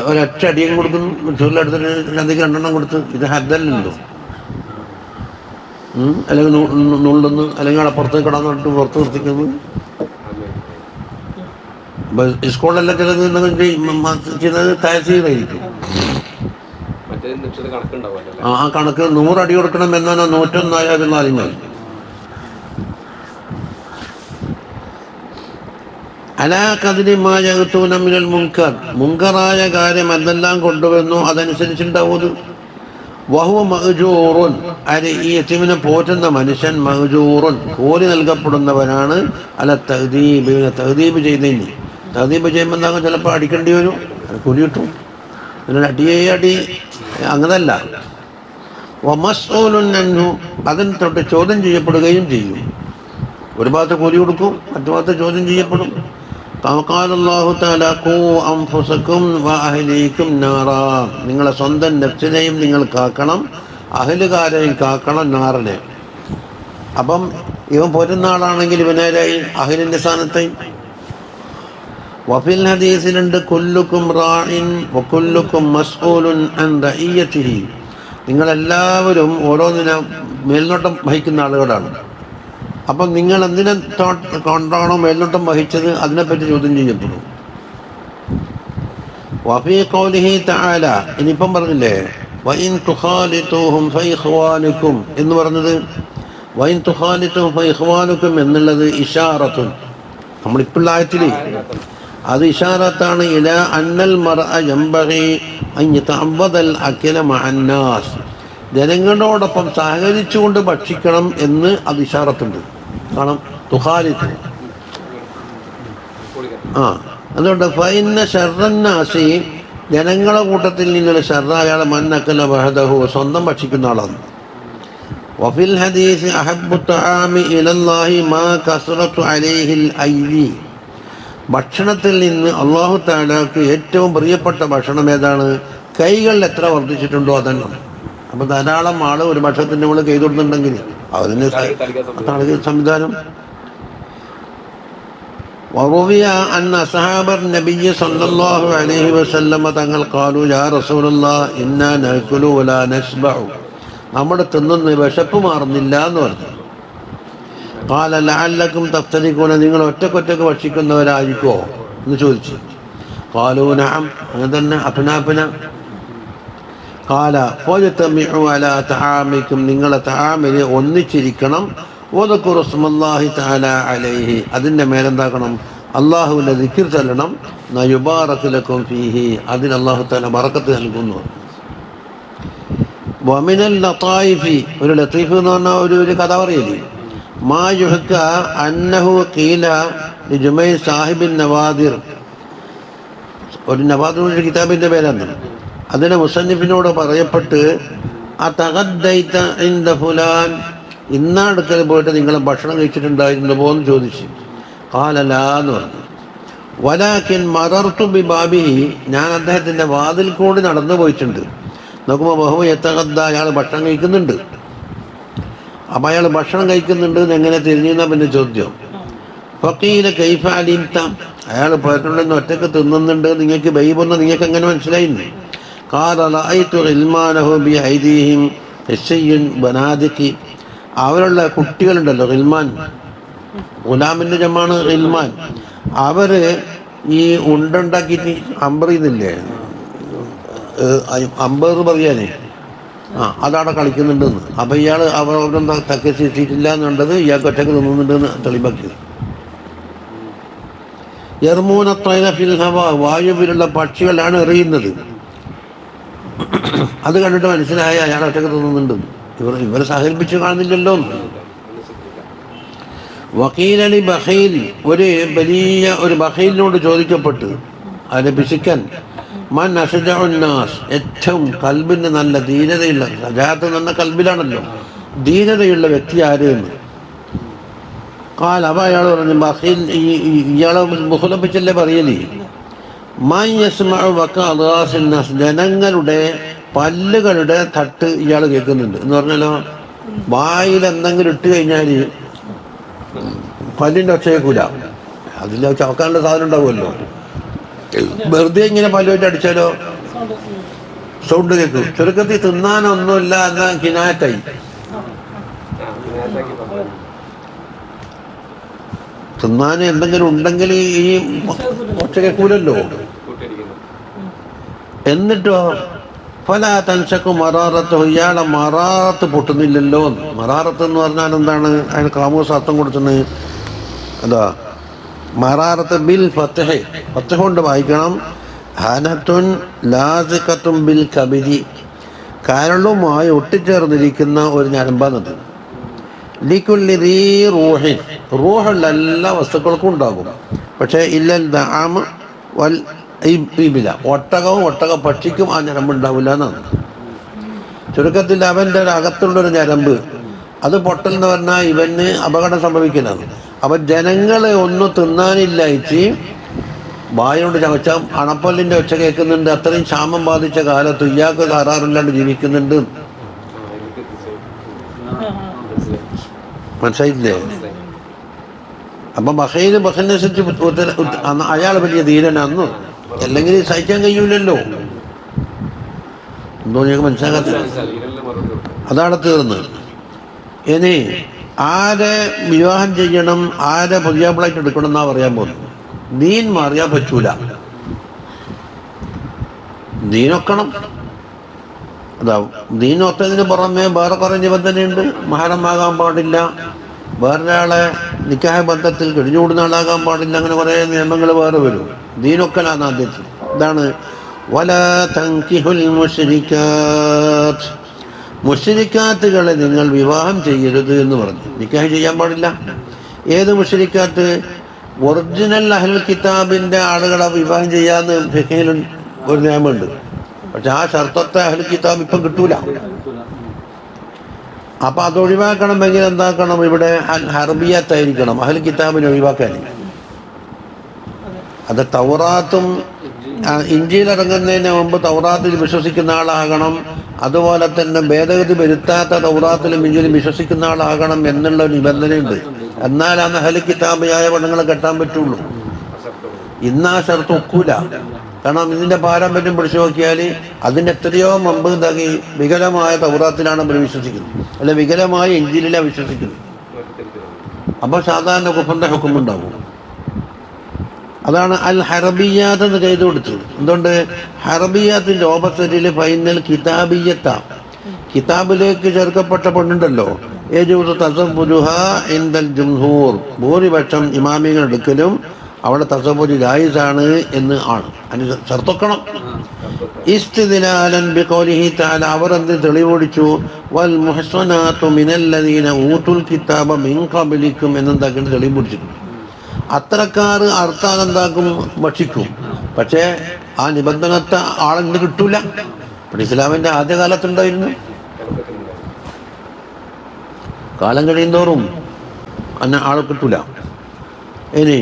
ഒരൊറ്റ അടിയും കൊടുക്കുന്നു, ചുരുളെടുത്തിട്ട് നദിക്ക് 2 കൊടുത്ത്, ഇത് ഹദ്ദല്ലല്ലോ. അല്ലെങ്കിൽ നുള്ളുന്നു, അല്ലെങ്കിൽ അപ്പുറത്തേക്ക് കിടന്നിട്ട് പുറത്ത് നിർത്തിക്കുന്നു. സ്കൂളിലെല്ലാം ചെയ്യുന്നത് താസീറായിരിക്കും. ആ കണക്ക് 100 അടി കൊടുക്കണം എന്നാണ് 101 ആയാലും കാര്യങ്ങൾ. അലാ ഖദ്രി മാ യഅ്തൂന മിനൽ മുൻകർ, മുൻകറായ കാര്യം എന്തെല്ലാം കൊണ്ടുവന്നു അതനുസരിച്ചുണ്ടാവും. വഹുവ മഅ്ജൂറുൻ, ഈ യതീമിനെ പോറ്റുന്ന മനുഷ്യൻ മഅ്ജൂറുൻ, കൂലി നൽകപ്പെടുന്നവനാണ്. അല തഅദീബ്, തഅദീബ് ചെയ്തതിന്. തഅദീബ് ചെയ്യുമ്പോൾ എന്താകും, ചിലപ്പോൾ അടിക്കേണ്ടി വരും, കൂലി കിട്ടും. പിന്നെ അടി അങ്ങനല്ല. വമസ്ഊലുൻ അൻഹു, അതിന് തൊട്ട് ചോദ്യം ചെയ്യപ്പെടുകയും ചെയ്യും. ഒരു ഭാഗത്ത് കൂലി കൊടുക്കും, മറ്റു ഭാഗത്ത് ചോദ്യം ചെയ്യപ്പെടും. ഖാല അല്ലാഹു തആല ഖൂ അൻഫുസകും വഅഹ്ലീകും നാറാ, നിങ്ങളെ സ്വന്തം നഫ്സിനെയും നിങ്ങൾ കാക്കണം, അഹ്ലുകാരെയും കാക്കണം, നാറിനെ. അപ്പം ഇവൻ പോരുന്ന ആളാണെങ്കിൽ ഇവനേരായി അഹ്ലിന്റെ സ്ഥാനത്തായി. വഫിൽ ഹദീസിലുണ്ട് കുല്ലുക്കും റാഇൻ വകുല്ലുക്കും മസ്ഊലുൻ അൻ റഇയതിഹി, നിങ്ങളെല്ലാവരും ഓരോന്നിനെ മേൽനോട്ടം വഹിക്കുന്ന ആളുകളാണ്. അപ്പം നിങ്ങൾ എന്തിനെ കൊണ്ടാണോ മേൽനോട്ടം വഹിച്ചത് അതിനെപ്പറ്റി ചോദ്യം ചെയ്യപ്പെടും. വഫീ ഖൗലിഹി തആല, ഇനിയിപ്പം പറഞ്ഞില്ലേ വഇൻ തുഖാലിതുഹും ഫഇഖ്വാനുക്കും എന്ന് പറഞ്ഞത്, വഇൻ തുഖാലിതുഹും ഫഇഖ്വാനുക്കും എന്നുള്ളത് ഇശാറത്തുൻ, നമ്മളിപ്പോൾ ആയത്തിൽ അത് ഇശാറത്താണ്. ഇലാ അന്നൽ മർഅ യംബഗി അൻ യതഅവ്വദൽ അക്ല മഅന്നാസ്, ജനങ്ങളോടൊപ്പം സഹകരിച്ചുകൊണ്ട് ഭക്ഷിക്കണം എന്ന് അത് ഇശാറത്തുണ്ട്. കാരണം തുഖാലിത്ത് അതുകൊണ്ട് ഫഇന്ന ശർറന്നാസി, ജനങ്ങളെ കൂട്ടത്തിൽ നിന്നുള്ള ഷർറായാൾ മന്നക്കല വഹദഹു, സ്വന്തം ഭക്ഷിക്കുന്ന ആളാണ്. വഫിൽ ഹദീസ് അഹബ്ബു തആമി ഇലല്ലാഹി മാ കസറതു അലൈഹിൽ ഐദി, ഭക്ഷണത്തിൽ നിന്ന് അല്ലാഹു തആലക്ക് ഏറ്റവും പ്രിയപ്പെട്ട ഭക്ഷണം ഏതാണ്? കൈകളിൽ എത്ര വർദ്ധിച്ചിട്ടുണ്ടോ അതെണ്ണം. അപ്പം ധാരാളം ആൾ ഒരു ഭക്ഷണത്തിൻ്റെ മുകളിൽ കൈ തൊടുന്നുണ്ടെങ്കിൽ അതിന് സംവിധാനം. വറുവിയ അന്ന അസ്ഹാബർ നബിയ്യ സല്ലല്ലാഹു അലൈഹി വസല്ലമ തങ്ങൾ ഖാലു യാ റസൂലല്ലാഹ് ഇന്നാ നഅ്കുലു വലാ നശ്ബഉ, നമ്മുടെ തിന്നുന്ന വിശപ്പ് മാറുന്നില്ല എന്ന് പറഞ്ഞു. ഖാല ലഅല്ലക്കും തഫ്തരികൂന, നിങ്ങൾ ഒറ്റക്കൊറ്റക്ക് ഭക്ഷിക്കുന്നവരായിരിക്കോ എന്ന് ചോദിച്ചു. ഖാലു നഅം, അങ്ങനെ തന്നെ, അപ്നാ. ഖാല ഫജ്തമിഉ അലാ തആമിക്കും, നിങ്ങളെ തആമിന് ഒന്നിച്ചിരിക്കണം. വദ്കുറു ഇസ്മല്ലാഹി തആല അലൈഹി, അതിൻ്റെ മേലെന്താക്കണം, അല്ലാഹുവിൻ്റെ ദിക്ർ ചൊല്ലണം. നയുബാറകു ലക്കും ഫീഹി, അതിന് അല്ലാഹു തആല ബറക്കത്ത് നൽകുന്നു. വമിനൽ ലതായിഫി, ഒരു ലത്തീഫ് എന്ന് പറഞ്ഞാൽ ഒരു കഥ പറയല്ലേ. മാ യുഹ്ക അന്നഹു ഖീല ലിജുമൈ സാഹിബിൻ നവാദിർ, ഒരു നവാദിർ കിതാബിൻ്റെ പേരാണ്. അതിന് മുസന്നിഫിനോട് പറയപ്പെട്ട് അതഗദ്ദൈത ഇൻദ ഫുലാൻ, ഇന്നാടുക്കൽ പോയിട്ട് നിങ്ങൾ ഭക്ഷണം കഴിച്ചിട്ടുണ്ടായിരുന്നോ എന്ന് ചോദിച്ചു. ഖാലലാ എന്ന് പറഞ്ഞു. വലാകിൻ മറർത്തു ബിബാബിഹി, ഞാൻ അദ്ദേഹത്തിൻ്റെ വാതിൽ കൂടി നടന്നു പോയിട്ടുണ്ട്. നോക്കുമ്പോൾ ബഹു യതഗദ്ദ, അയാൾ ഭക്ഷണം കഴിക്കുന്നുണ്ട്. അപ്പം അയാൾ ഭക്ഷണം കഴിക്കുന്നുണ്ട് എങ്ങനെ തിരിഞ്ഞാൽ പിന്നെ ചോദ്യം. ഫഖീല കൈഫ അലിംത, അയാൾ പോയിട്ടുണ്ടെന്ന് ഒറ്റക്ക് തിന്നുന്നുണ്ട്, നിങ്ങൾക്ക് ബൈബൊന്ന് നിങ്ങൾക്ക് എങ്ങനെ മനസ്സിലായിരുന്നു? ഖാല റഅയ്തു ഗിൽമാനഹു ബിഐദീഹിം യശയ്യുൻ ബനാദിഖി, അവരുള്ള കുട്ടികളുണ്ടല്ലോ ഗിൽമാൻ, ഗുലാമിൻ്റെ ജമാണ് ഗിൽമാൻ, അവർ ഈ ഉണ്ടാക്കിയിട്ട് അമ്പറിയുന്നില്ലേ, അമ്പർ പറയാനേ, അതവിടെ കളിക്കുന്നുണ്ടെന്ന്. അപ്പം ഇയാൾ അവരെന്താ തക്കെത്തിയിട്ടില്ല എന്നുള്ളത് ഇയാൾക്ക് ഒറ്റക്ക് തിന്നുന്നുണ്ടെന്ന് തെളിവാക്കി. യർമൂന ത്വയ്റ ഫിൽ ഹവാ, വായുവിലുള്ള പക്ഷികളാണ് എറിയുന്നത്. അത് കണ്ടിട്ട് മനസ്സിലായ അയാൾ ഒറ്റക്ക് തിന്നുന്നുണ്ട്, ഇവരെ സഹകരിപ്പിച്ച് കാണുന്നില്ലല്ലോ. വക്കീലി ബഖീൽ, ഒരു ബഖീലിനോട് ചോദിക്കപ്പെട്ട്, അതിനെ പിശുക്കൻ, മൻ അഷ്ജഉന്നാസ്, ഏറ്റവും കൽബിന് നല്ല ധീരതയുള്ള, സജാത്ത് എന്ന കൽബിലാണല്ലോ, ധീരതയുള്ള വ്യക്തി ആര് എന്ന്. കാൽ അപ്പം അയാൾ പറഞ്ഞു ബഹീൽ ഇയാളെ മുഖലപ്പിച്ചല്ലേ പറയലേ ജനങ്ങളുടെ പല്ലുകളുടെ തട്ട് ഇയാൾ കേൾക്കുന്നുണ്ട് എന്ന് പറഞ്ഞാലോ വായിൽ എന്തെങ്കിലും ഇട്ട് കഴിഞ്ഞാൽ പല്ലിൻ്റെ ഒച്ച കേൾക്കൂല. അതിൽ ചവക്കാനുള്ള സാധനം ഉണ്ടാവുമല്ലോ. വെറുതെ ഇങ്ങനെ പല്ല് വെച്ച് അടിച്ചാലോ സൗണ്ട് കേൾക്കും. ചുരുക്കത്തിൽ തിന്നാനൊന്നുമില്ല എന്ന കിനാറ്റായി. തിന്നാൻ എന്തെങ്കിലും ഉണ്ടെങ്കിൽ ഈ ഒച്ച കേൾക്കൂലല്ലോ. എന്നിട്ടോ പല തൻഷക്കും മറാറത്ത് ഇയാളെ മറാറത്ത് പൊട്ടുന്നില്ലല്ലോ. മറാറത്ത് എന്ന് പറഞ്ഞാൽ എന്താണ്? അതിന് കാമൂസ് അർത്ഥം കൊടുക്കുന്നത് അതാ മറാറത്ത് ബിൽ ഫത്തഹ, ഫത്തഹ കൊണ്ട് വായിക്കണം. ഹനത്തുൻ ലാസിഖത്തുൻ ബിൽ കബിരി, കരളുമായി ഒട്ടിച്ചേർന്നിരിക്കുന്ന ഒരു ഞരമ്പാന്നത്. ലിക്കുല്ലി ദീ റൂഹിൻ, റൂഹുള്ള എല്ലാ വസ്തുക്കൾക്കും ഉണ്ടാകും. പക്ഷേ ഇല്ലൽ ദഅമ വൽ ഇബില, ഒട്ടകവും ഒട്ടക പക്ഷിക്കും ആ ഞരമ്പ് ഉണ്ടാവില്ല എന്നാണ്. ചുരുക്കത്തിൽ അവൻ്റെ അകത്തുള്ളൊരു ഞരമ്പ് അത് പൊട്ടൽ എന്ന് പറഞ്ഞാൽ ഇവന് അപകടം സംഭവിക്കുന്നതാണ്. അപ്പം ജനങ്ങളെ ഒന്നും തിന്നാനില്ലായിട്ട് വായോണ്ട് ചവച്ച അണപ്പല്ലിൻ്റെ ഒച്ച കേൾക്കുന്നുണ്ട്. അത്രയും ക്ഷാമം ബാധിച്ച കാലത്ത് ഇയാൾക്ക് കരാറില്ലാണ്ട് ജീവിക്കുന്നുണ്ട്. മനസ്സിലായില്ലേ? അപ്പം ബഹൈന് ബഹനനുസരിച്ച് അയാൾ വലിയ ധീരനാന്നു, അല്ലെങ്കിൽ സഹിക്കാൻ കഴിയൂലല്ലോ. എന്തോ ഞങ്ങൾക്ക് മനസ്സിലാക്കാത്ത അതാണ് തീർന്ന്. ഇനി ആരെ വിവാഹം ചെയ്യണം, ആരെ പുതിയാപ്പിളായിട്ട് എടുക്കണം എന്നാ പറയാൻ പോകുന്നത്. ദീൻ മാറിയാൻ പറ്റൂല, ദീനൊക്കണം. അതാ ദീനൊത്തതിന് പുറമെ വേറെ കുറേ നിബന്ധനയുണ്ട്. മഹറമാകാൻ പാടില്ല, വേറൊരാളെ നിക്കാഹ് ബന്ധത്തിൽ കഴിഞ്ഞുകൂടുന്ന ആളാകാൻ പാടില്ല. അങ്ങനെ കുറേ നിയമങ്ങൾ വേറെ വരും. ദീനൊക്കലാണ് ആദ്യത്തിൽ. ഇതാണ് വലാ തൻകിഹുൽ മുശ്രിക്കാത്ത്, മുശ്രിക്കാത്തുകളെ നിങ്ങൾ വിവാഹം ചെയ്യരുത് എന്ന് പറഞ്ഞു. നിക്കാഹ് ചെയ്യാൻ പാടില്ല. ഏത് മുശ്രിക്കാത്ത്? ഒറിജിനൽ അഹ്ലുൽ കിതാബിൻ്റെ ആളുകളെ വിവാഹം ചെയ്യാന്ന് ഫിഖ്ഹിൽ ഒരു നിയമമുണ്ട്. പക്ഷെ ആ ഷർത്തത്തെ അഹ്ലുൽ കിതാബ് ഇപ്പം കിട്ടൂല. അപ്പം അത് ഒഴിവാക്കണമെങ്കിൽ എന്താക്കണം? ഇവിടെ ഹർബിയത്തായിരിക്കണം അഹ്ലുൽ കിതാബിനെ ഒഴിവാക്കാൻ. അത് തൗറാത്തും ഇഞ്ചിയിൽ ഇറങ്ങുന്നതിന് മുമ്പ് തൗറാത്തിൽ വിശ്വസിക്കുന്ന ആളാകണം. അതുപോലെ തന്നെ ഭേദഗതി വരുത്താത്ത തൗറാത്തിലും ഇഞ്ചിയിലും വിശ്വസിക്കുന്ന ആളാകണം എന്നുള്ള ഒരു നിബന്ധനയുണ്ട്. എന്നാലാണ് അഹ്ലുൽ കിതാബിയായ പെണ്ണുങ്ങളെ കെട്ടാൻ പറ്റുള്ളൂ. ഇന്നാ ഷർത്ത് ഒക്കൂല. കാരണം ഇതിൻ്റെ പാരമ്പര്യം പിടിച്ചു നോക്കിയാൽ അതിൻ്റെ എത്രയോ മുമ്പ് എന്താക്കി വികലമായ തൗറാത്തിലാണ് അവർ വിശ്വസിക്കുന്നത്, അല്ല വികലമായ ഇഞ്ചിയിലാണ് വിശ്വസിക്കുന്നത്. അപ്പോൾ സാധാരണ കുഫറിൻ്റെ ഹുക്കുമുണ്ടാകും. അതാണ് അൽ ഹറബിയാത്ത് എന്ന് ചെയ്തു കൊടുത്തത്. എന്തുകൊണ്ട്? ഹറബിയാത്തിൻ്റെ ഓപ്പോസിറ്റിൽ ഫൈനൽ കിതാബിയത്ത, കിതാബിലേക്ക് ചേർക്കപ്പെട്ട പെണ്ണുണ്ടല്ലോ. യജൂസു തസവ്വുജുഹാ ഇൻദൽ ജംഹൂർ, ഭൂരിപക്ഷം ഇമാമികൾ എടുക്കലും അവിടെ തസവ്വുജ് ജായിസാണ് എന്ന് ആണ്. അതിന് ഷർത്തൊക്കണം. ഇസ്തിദ്ലാലൻ ബിഖൗലിഹി തആല, അവർ എന്ത് തെളിവോടിച്ചു? വൽ മുഹ്സനാത്തു മിനല്ലദീന ഊതുൽ കിതാബ മിൻ ഖബ്ലിക്കും എന്നെന്താക്കിയിട്ട് തെളിവ് പിടിച്ചിട്ടുണ്ട്. അത്തരക്കാർ അർത്ഥാൻ എന്താക്കും? ഭക്ഷിക്കും. പക്ഷേ ആ നിബന്ധനത്തെ ആളെന്ന് കിട്ടൂല. ഇപ്പോൾ ഇസ്ലാമിൻ്റെ ആദ്യകാലത്തുണ്ടായിരുന്നു. കാലം കഴിയുന്തോറും അന്ന ആളെ കിട്ടൂല. ഇനി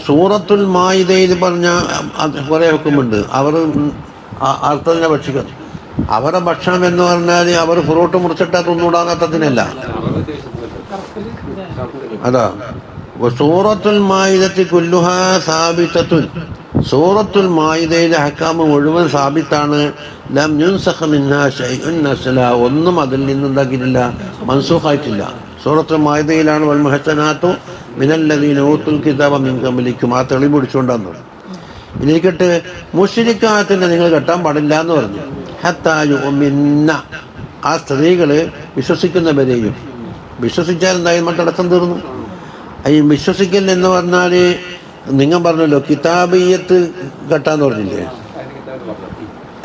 സൂറത്തുൽ മാഇദയിൽ പറഞ്ഞ കുറേ ഹുക്കുമുണ്ട്. അവർ അർത്ഥത്തിനെ ഭക്ഷിക്കുന്നു. അവരുടെ ഭക്ഷണം എന്ന് പറഞ്ഞാൽ അവർ ഫ്രൂട്ട് മുറിച്ചിട്ടാ തിന്നൂടാന്ന അർത്ഥത്തിനല്ല. അതാ സൂറത്തുൽ മാഇദത്തി കുല്ലുഹാ സാബിതത്തുൻ, സൂറത്തുൽ മാഇദയിലെ ഹക്കാമ് മുഴുവൻ സാബിത്താണ്. ലം യുൻസഖ് മിൻഹാ ശൈഉൻ നസ്ല, ഒന്നും അതിൽ നിന്ന് എന്താക്കിയിട്ടില്ല, മൻസൂഖായിട്ടില്ല. സൂറത്തുൽ മാഇദയിലാണ് വൽ മുഹ്സനാത്തു മിനല്ലദീന ഊതുൽ കിതാബ മിൻ ഖബ്ലിക്കും, ആ തെളിവ് പിടിച്ചുകൊണ്ടാന്ന്. ഇനിക്കട്ട് മുശ്രിക്കാത്തിനെ നിങ്ങൾ കെട്ടാൻ പാടില്ല എന്ന് പറഞ്ഞു. ഹത്താ യുഅ്മിന്ന, ആ സ്ത്രീകൾ വിശ്വസിക്കുന്നവരെയും, വിശ്വസിച്ചാൽ എന്തായാലും തടസ്സം തീർന്നു. ഈ വിശ്വസിക്കൽ എന്ന് പറഞ്ഞാൽ നിങ്ങൾ പറഞ്ഞല്ലോ കിതാബിയത്ത് കെട്ടാന്ന് പറഞ്ഞില്ലേ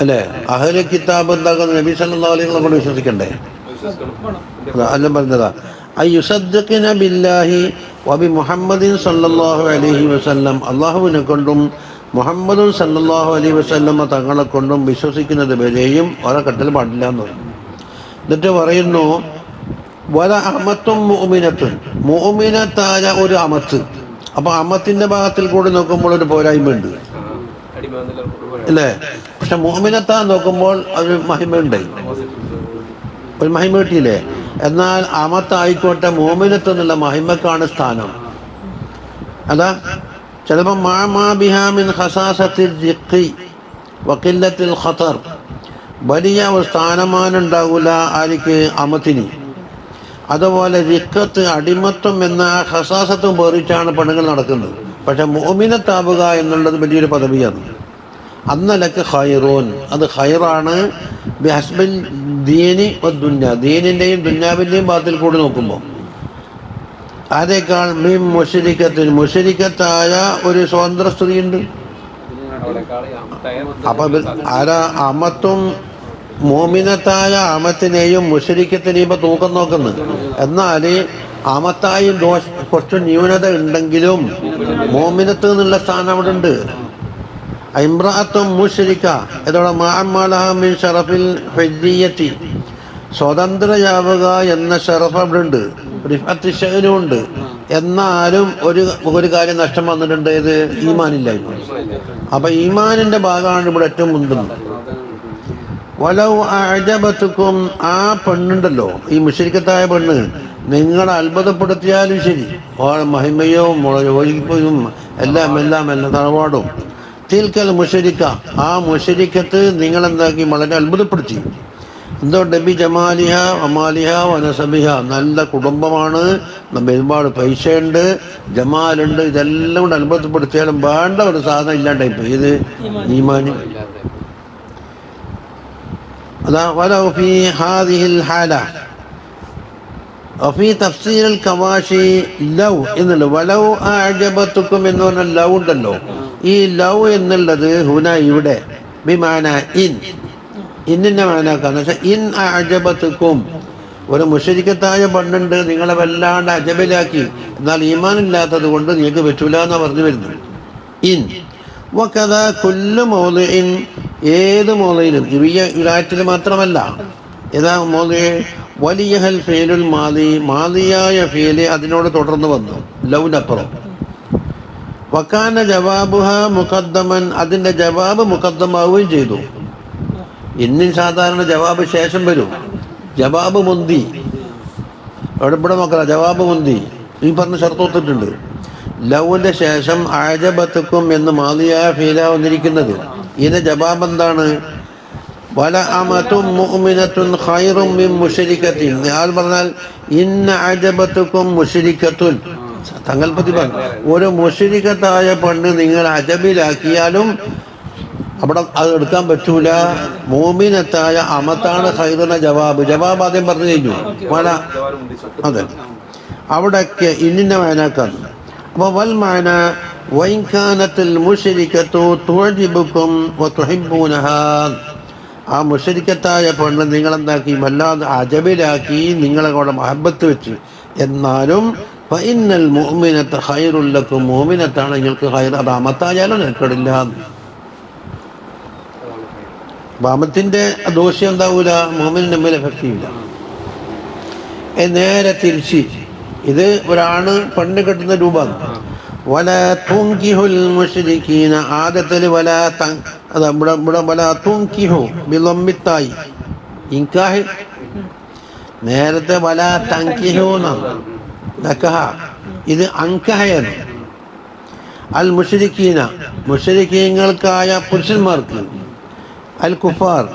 അല്ലേ? അഹ്ലു കിതാബ് എന്താകുന്ന നബി സല്ലല്ലാഹു അലൈഹി വസല്ലം കൊണ്ട് വിശ്വസിക്കണ്ടേ? അല്ല പറഞ്ഞതാ അയ്യുസദ്ദിഖ്ന ബില്ലാഹി വബി മുഹമ്മദിൻ സല്ലല്ലാഹു അലൈഹി വസല്ലം, അള്ളാഹുവിനെ കൊണ്ടും മുഹമ്മദും സല്ലല്ലാഹു അലൈഹി വസല്ലം തങ്ങളെ കൊണ്ടും വിശ്വസിക്കുന്നത് വരെയും അവരെ കെട്ടൽ പാടില്ല എന്ന് പറഞ്ഞു. എന്നിട്ട് പറയുന്നു വല അമത്തും മുഅ്മിനത്തുൻ, മുഅ്മിനത്തായ ഒരു അമത്ത്. അപ്പൊ അമത്തിന്റെ ഭാഗത്തിൽ കൂടി നോക്കുമ്പോൾ ഒരു പോരായ്മ ഉണ്ട് അല്ലേ? പക്ഷെ മുഅ്മിനത്താ നോക്കുമ്പോൾ ഒരു മഹിമയുണ്ട്, ഒരു മഹിമ കിട്ടിയില്ലേ? എന്നാൽ അമത്തായിക്കോട്ടെ മുഅ്മിനത്ത് എന്നുള്ള മഹിമക്കാണ് സ്ഥാനം. അതാ ചിലപ്പോൾ മാബിഹാമിൻ ഖസാസത്തിൽ ദിഖി വഖില്ലത്തിൽ ഖതർ, വലിയ ഒരു സ്ഥാനമാനം ഉണ്ടാകില്ല ആർക്ക്? അമത്തിന്. അതുപോലെ ദിഖത്ത് അടിമത്വം എന്ന ഖസാസത്തും പേറിച്ചാണ് പെണ്ണുങ്ങൾ നടക്കുന്നത്. പക്ഷെ മുഅ്മിനത്താവുക എന്നുള്ളത് വലിയൊരു പദവിയാണ്. അന്നലക്ക് ഖൈറൂൻ, അത് ഖൈറാണ്. ബിഹസ്ബിൽ ദീനി വദ്ദുന്യ, ദീനിൻ്റെയും ദുന്യാവിൻ്റെയും ഭാഗത്തിൽ കൂടി നോക്കുമ്പോൾ അതേക്കാൾ മിൻ മുശ്രിക്കത്തിൽ, മുശ്രിക്കത്തായ ഒരു സ്വതന്ത്ര സ്ത്രീയുണ്ട്. അപ്പൊ ആരാ? അമത്തും മോമിനത്തായ അമത്തിനെയും മുശ്രിക്കത്തിനെയും ഇപ്പൊ തൂക്കം നോക്കുന്നു. എന്നാൽ അമത്തായും കുറച്ച് ന്യൂനത ഉണ്ടെങ്കിലും മോമിനത്ത് എന്നുള്ള സ്ഥാനം അവിടെ ഉണ്ട്. ഇംറഅത്തും മുശ്രിക്ക, ഇതോടെ മഅമലഹമിൻ ഷറഫിൽ ഹിജ്ജിയത്തി, സ്വതന്ത്രയാവുക എന്ന ഷറഫ് അവിടെ ഉണ്ട്, റിഫഅത്ത് ശഅനും ഉണ്ട്. എന്നാലും ഒരു കാര്യം നഷ്ടം വന്നിട്ടുണ്ട്, ഇത് ഈമാനില്ലായ്മ. അപ്പൊ ഈമാനിന്റെ ഭാഗമാണ് ഇവിടെ ഏറ്റവും മുന്തുന്നത്. വലൗ അഅജബതുക്കും, ആ പെണ്ണുണ്ടല്ലോ, ഈ മുശ്രിക്കത്തായ പെണ്ണ് നിങ്ങളെ അത്ഭുതപ്പെടുത്തിയാലും ശരി, മഹിമയും യോജിപ്പും എല്ലാം തറവാടും, തിൽക്കൽ മുശ്രിക്ക, ആ മുശ്രിക്കത്ത് നിങ്ങളെന്താക്കി? വളരെ അത്ഭുതപ്പെടുത്തി. എന്തോ നബി ജമാലിഹ അമാലിഹ വനസബിഹ, നല്ല കുടുംബമാണ്, ഒരുപാട് പൈസയുണ്ട്, ജമാലുണ്ട്, ഇതെല്ലാം കൊണ്ട് അത്ഭുതപ്പെടുത്തിയാലും വേണ്ട ഒരു സാധനം ഇല്ലാണ്ടായിപ്പോയി. ഇത് ഈമാന്. അതാ വലൗ ഫീ ഹാദിഹിൽ ഹാല ഫീ തഫ്സീൽ കവാശി ലൗ എന്നുള്ളത്, വലൗ അഅജബതുക്കും എന്ന് പറഞ്ഞ ലൗ ഉണ്ടല്ലോ, ഈ ലൗ എന്നുള്ളത് ഹുന ഇവിടെ ബിമാന ഇൻ, ഇന്നിന്റെ മാനാക്കാന്ന് വെച്ചാൽ ഇൻ അഅജബതുക്കും, ഒരു മുശ്രിക്കത്തായ പെണ്ണുണ്ട് നിങ്ങളെ വല്ലാണ്ട് അജബിലാക്കി, എന്നാൽ ഈമാനില്ലാത്തത് കൊണ്ട് നിങ്ങൾക്ക് പറ്റൂല എന്നാ പറഞ്ഞു വരുന്നു. ഇൻ വകദാ കുല്ലു മൗളിഇൻ, ഏത് മൗളിയിലും, ഈ വിലായത്തിൽ മാത്രമല്ല, ഏതാ മൗളി? വലിയഹൽ ഫീലുൽ മാലി, മാലിയായ ഫീല് അതിനോട് തുടർന്ന് വന്നു ലൗനപ്പുറം. വക്കാന ജവാബുഹ മുഖദ്ദമൻ, അതിന്റെ ജവാബ് മുഖദ്ദമാവുകയും ചെയ്തു. ഇന്നും സാധാരണ ജവാബ് ശേഷം വരും. ജവാബ് മുന്തി, ഇവിടെ നോക്കല, ജവാബ് മുന്തി ഈ പറഞ്ഞ ഷർത്തോത്തിട്ടുണ്ട്. ലൗവിന്റെ ശേഷം അഅജബതുക്കും എന്ന് മാലിയായ ഫീല വന്നിരിക്കുന്നത്. ഇതിന്റെ ജവാബ് എന്താണ്? വല അമതും മുഅ്മിനത്തുൻ ഖൈറും മിൻ മുശ്രിക്കത്തിൻ. ഞാൻ പറഞ്ഞാൽ ഇന്ന അഅജബതുക്കും മുശ്രിക്കത്തുൻ, സങ്കല്പത്തിൽ പറഞ്ഞു, ഒരു മുശ്രിക്കത്തായ പെണ്ണ് നിങ്ങൾ അജബിലാക്കിയാലും അവിടെ അത് എടുക്കാൻ പറ്റൂല. മുഅ്മിനത്തായ അമത്താണ് ഖൈറുന്ന ജവാബ്. ജവാബ് ആദ്യം പറഞ്ഞു കഴിഞ്ഞു. വല, അതെ, അവിടെയൊക്കെ ഇന്നിന്റെ മാനാക്കാണ്. അപ്പൊ വൽ മാന വഇൻ കാനത്തുൽ മുശ്രിക്കത്തു തുഅജിബുക്കും വതുഹിബ്ബൂനഹാ, ആ മുശ്രിക്കത്തായ പെണ്ണ് നിങ്ങളെന്താക്കി? വല്ലാതെ അജബിലാക്കി, നിങ്ങളെ കൂടെ മഹബത്ത് വെച്ച്. എന്നാലും ഫഇന്നൽ മുഅ്മിനത ഖൈറുൽ ലക്കും, മുഅ്മിനത്താണ് നിങ്ങൾക്ക് ഖൈർ, അത് അമത്തായാലും നിൽക്കടില്ല. അമത്തിന്റെ ദോഷം എന്താവൂല? മുഅ്മിനിന്റെ മേൽ എഫക്ട് ചെയ്യില്ല. നേരെ തിരിച്ച് ഇത് ഒരാണ് പെണ്ണ് കെട്ടുന്ന രൂപമാണ്. വല തുൻകിഹുൽ മുശ്രിക്കീന, ആദത്തിൽ വല വല തുൻകിഹു ബിളമ്മിത്തായി ഇൻകാഹ്, നേരത്തെ വല തൻകിഹു നക്കഹ, ഇത് അൻകഹയാണ്. അൽ മുശ്രിക്കീന, മുശ്രിക്കീങ്ങൾക്കായ പുരുഷന്മാർക്ക്, അൽ കുഫാർ,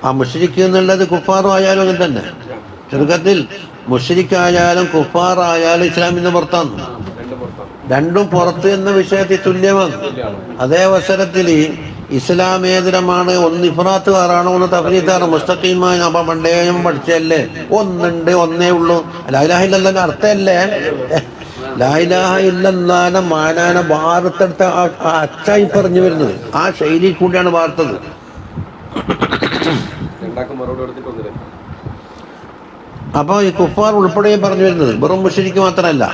ആ മുശ്രിക്ക് എന്നുള്ളത് കുഫാറും ആയാലും അങ്ങനെ തന്നെ. ചുരുക്കത്തിൽ മുശ്രിക്കായാലും കുഫാറായാലും ഇസ്ലാമിന്ന് പുറത്താണ്, രണ്ടും പുറത്ത് എന്ന വിഷയത്തിൽ തുല്യമാണ്. അതേ അവസരത്തിൽ ഇസ്ലാമേതരമാണ്, ഒന്ന് ഇഫ്രാത്തുകാരാണോ ഒന്ന് തഫ്രീത്താണോ മുസ്തഖീമാണ്. അപ്പൊ പണ്ടേയും പഠിച്ചല്ലേ, ഒന്നുണ്ട്, ഒന്നേ ഉള്ളൂ. ലാ ഇലാഹ ഇല്ലല്ലാഹ് അർത്ഥമല്ലേ? ലാ ഇലാഹ ഇല്ലല്ലാഹ് മാനാനെ വാർത്തെടുത്ത അച്ചായി പറഞ്ഞു വരുന്നത്, ആ ശൈലി കൂടിയാണ് വാർത്തത്. അപ്പൊ ഈ കുഫാർ ഉൾപ്പെടെ പറഞ്ഞു വരുന്നത്, വെറും മുശ്രിക്ക് മാത്രമല്ല.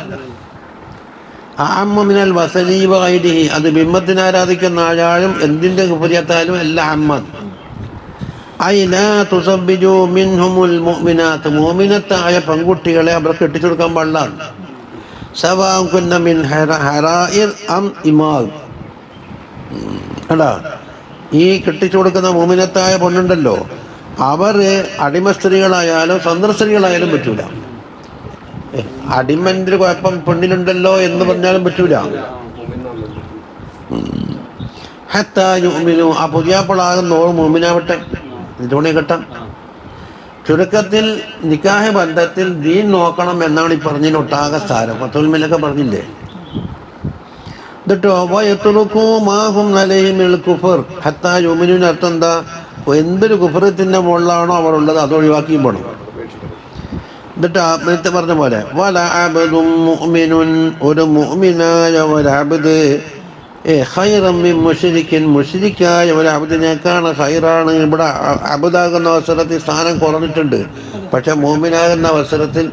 അഅമ്മമിനൽ വസലി വഗൈരിഹി, അത് ബിംബത്തിന് ആരാധിക്കുന്ന ആളാലും എന്തിന്റെ കുഫരിയത്തായാലും എല്ലാം അമ്മൻ. ഐ ലാ തുസബ്ബിജു മിൻഹുമുൽ മുഅ്മിനാത്ത്, മുഅ്മിനത്തായ പെൺകുട്ടികളെ അവർ കെട്ടിച്ചു കൊടുക്കാൻ പാടില്ല. സവാഉൻ കുന്ന മിൻ ഹറായിർ അം ഇമാൽ. അടാ, ഈ കെട്ടിച്ചു കൊടുക്കുന്ന മുഅ്മിനത്തായ പെണ്ണുണ്ടല്ലോ, അവർ അടിമ സ്ത്രീകളായാലും സ്വതന്ത്ര സ്ത്രീകളായാലും പറ്റൂല. അടിമന്റെ കുഴപ്പം പെണ്ണിലുണ്ടല്ലോ എന്ന് പറഞ്ഞാലും പറ്റൂല. ഹത്താ യുഅ്മിനു, ആ പുതിയാപ്പിളാകുന്നോൾ മുഅ്മിനാവട്ടെ, ഇതുകൊണ്ട് കെട്ടാം. ചുരുക്കത്തിൽ നിക്കാഹ് ബന്ധത്തിൽ ദീൻ നോക്കണം എന്നാണ് ഈ പറഞ്ഞതിന് ഒട്ടാകെ സാരം. ഫത്തുൽമിലൊക്കെ പറഞ്ഞില്ലേ. എന്നിട്ടോ വയത്തുറുക്കൂ മാഹും അലൈഹിൽ കുഫർ ഹത്താ യുഅ്മിനൂന് അർത്ഥം എന്താ? എന്തൊരു കുഫറത്തിന്റെ മുകളിലാണോ അവർ ഉള്ളത് അത് ഒഴിവാക്കിയും പോകണം. എന്നിട്ട് നേരത്തെ പറഞ്ഞ പോലെ വല അബ്ദും മുഅ്മിനുൻ, ഒരു മുഅ്മിനായ ഒരു അബ്ദ് ഖൈറൻ മിൻ മുശ്രിക്കിൻ, മുശ്രിക്കായ ഒരു അബ്ദിനേക്കാണ് ഖൈറാണ്. ഇവിടെ അബ്ദാകുന്ന അവസരത്തിൽ സ്ഥാനം കുറഞ്ഞിട്ടുണ്ട്, പക്ഷെ മുഅ്മിനാകുന്ന അവസരത്തിൽ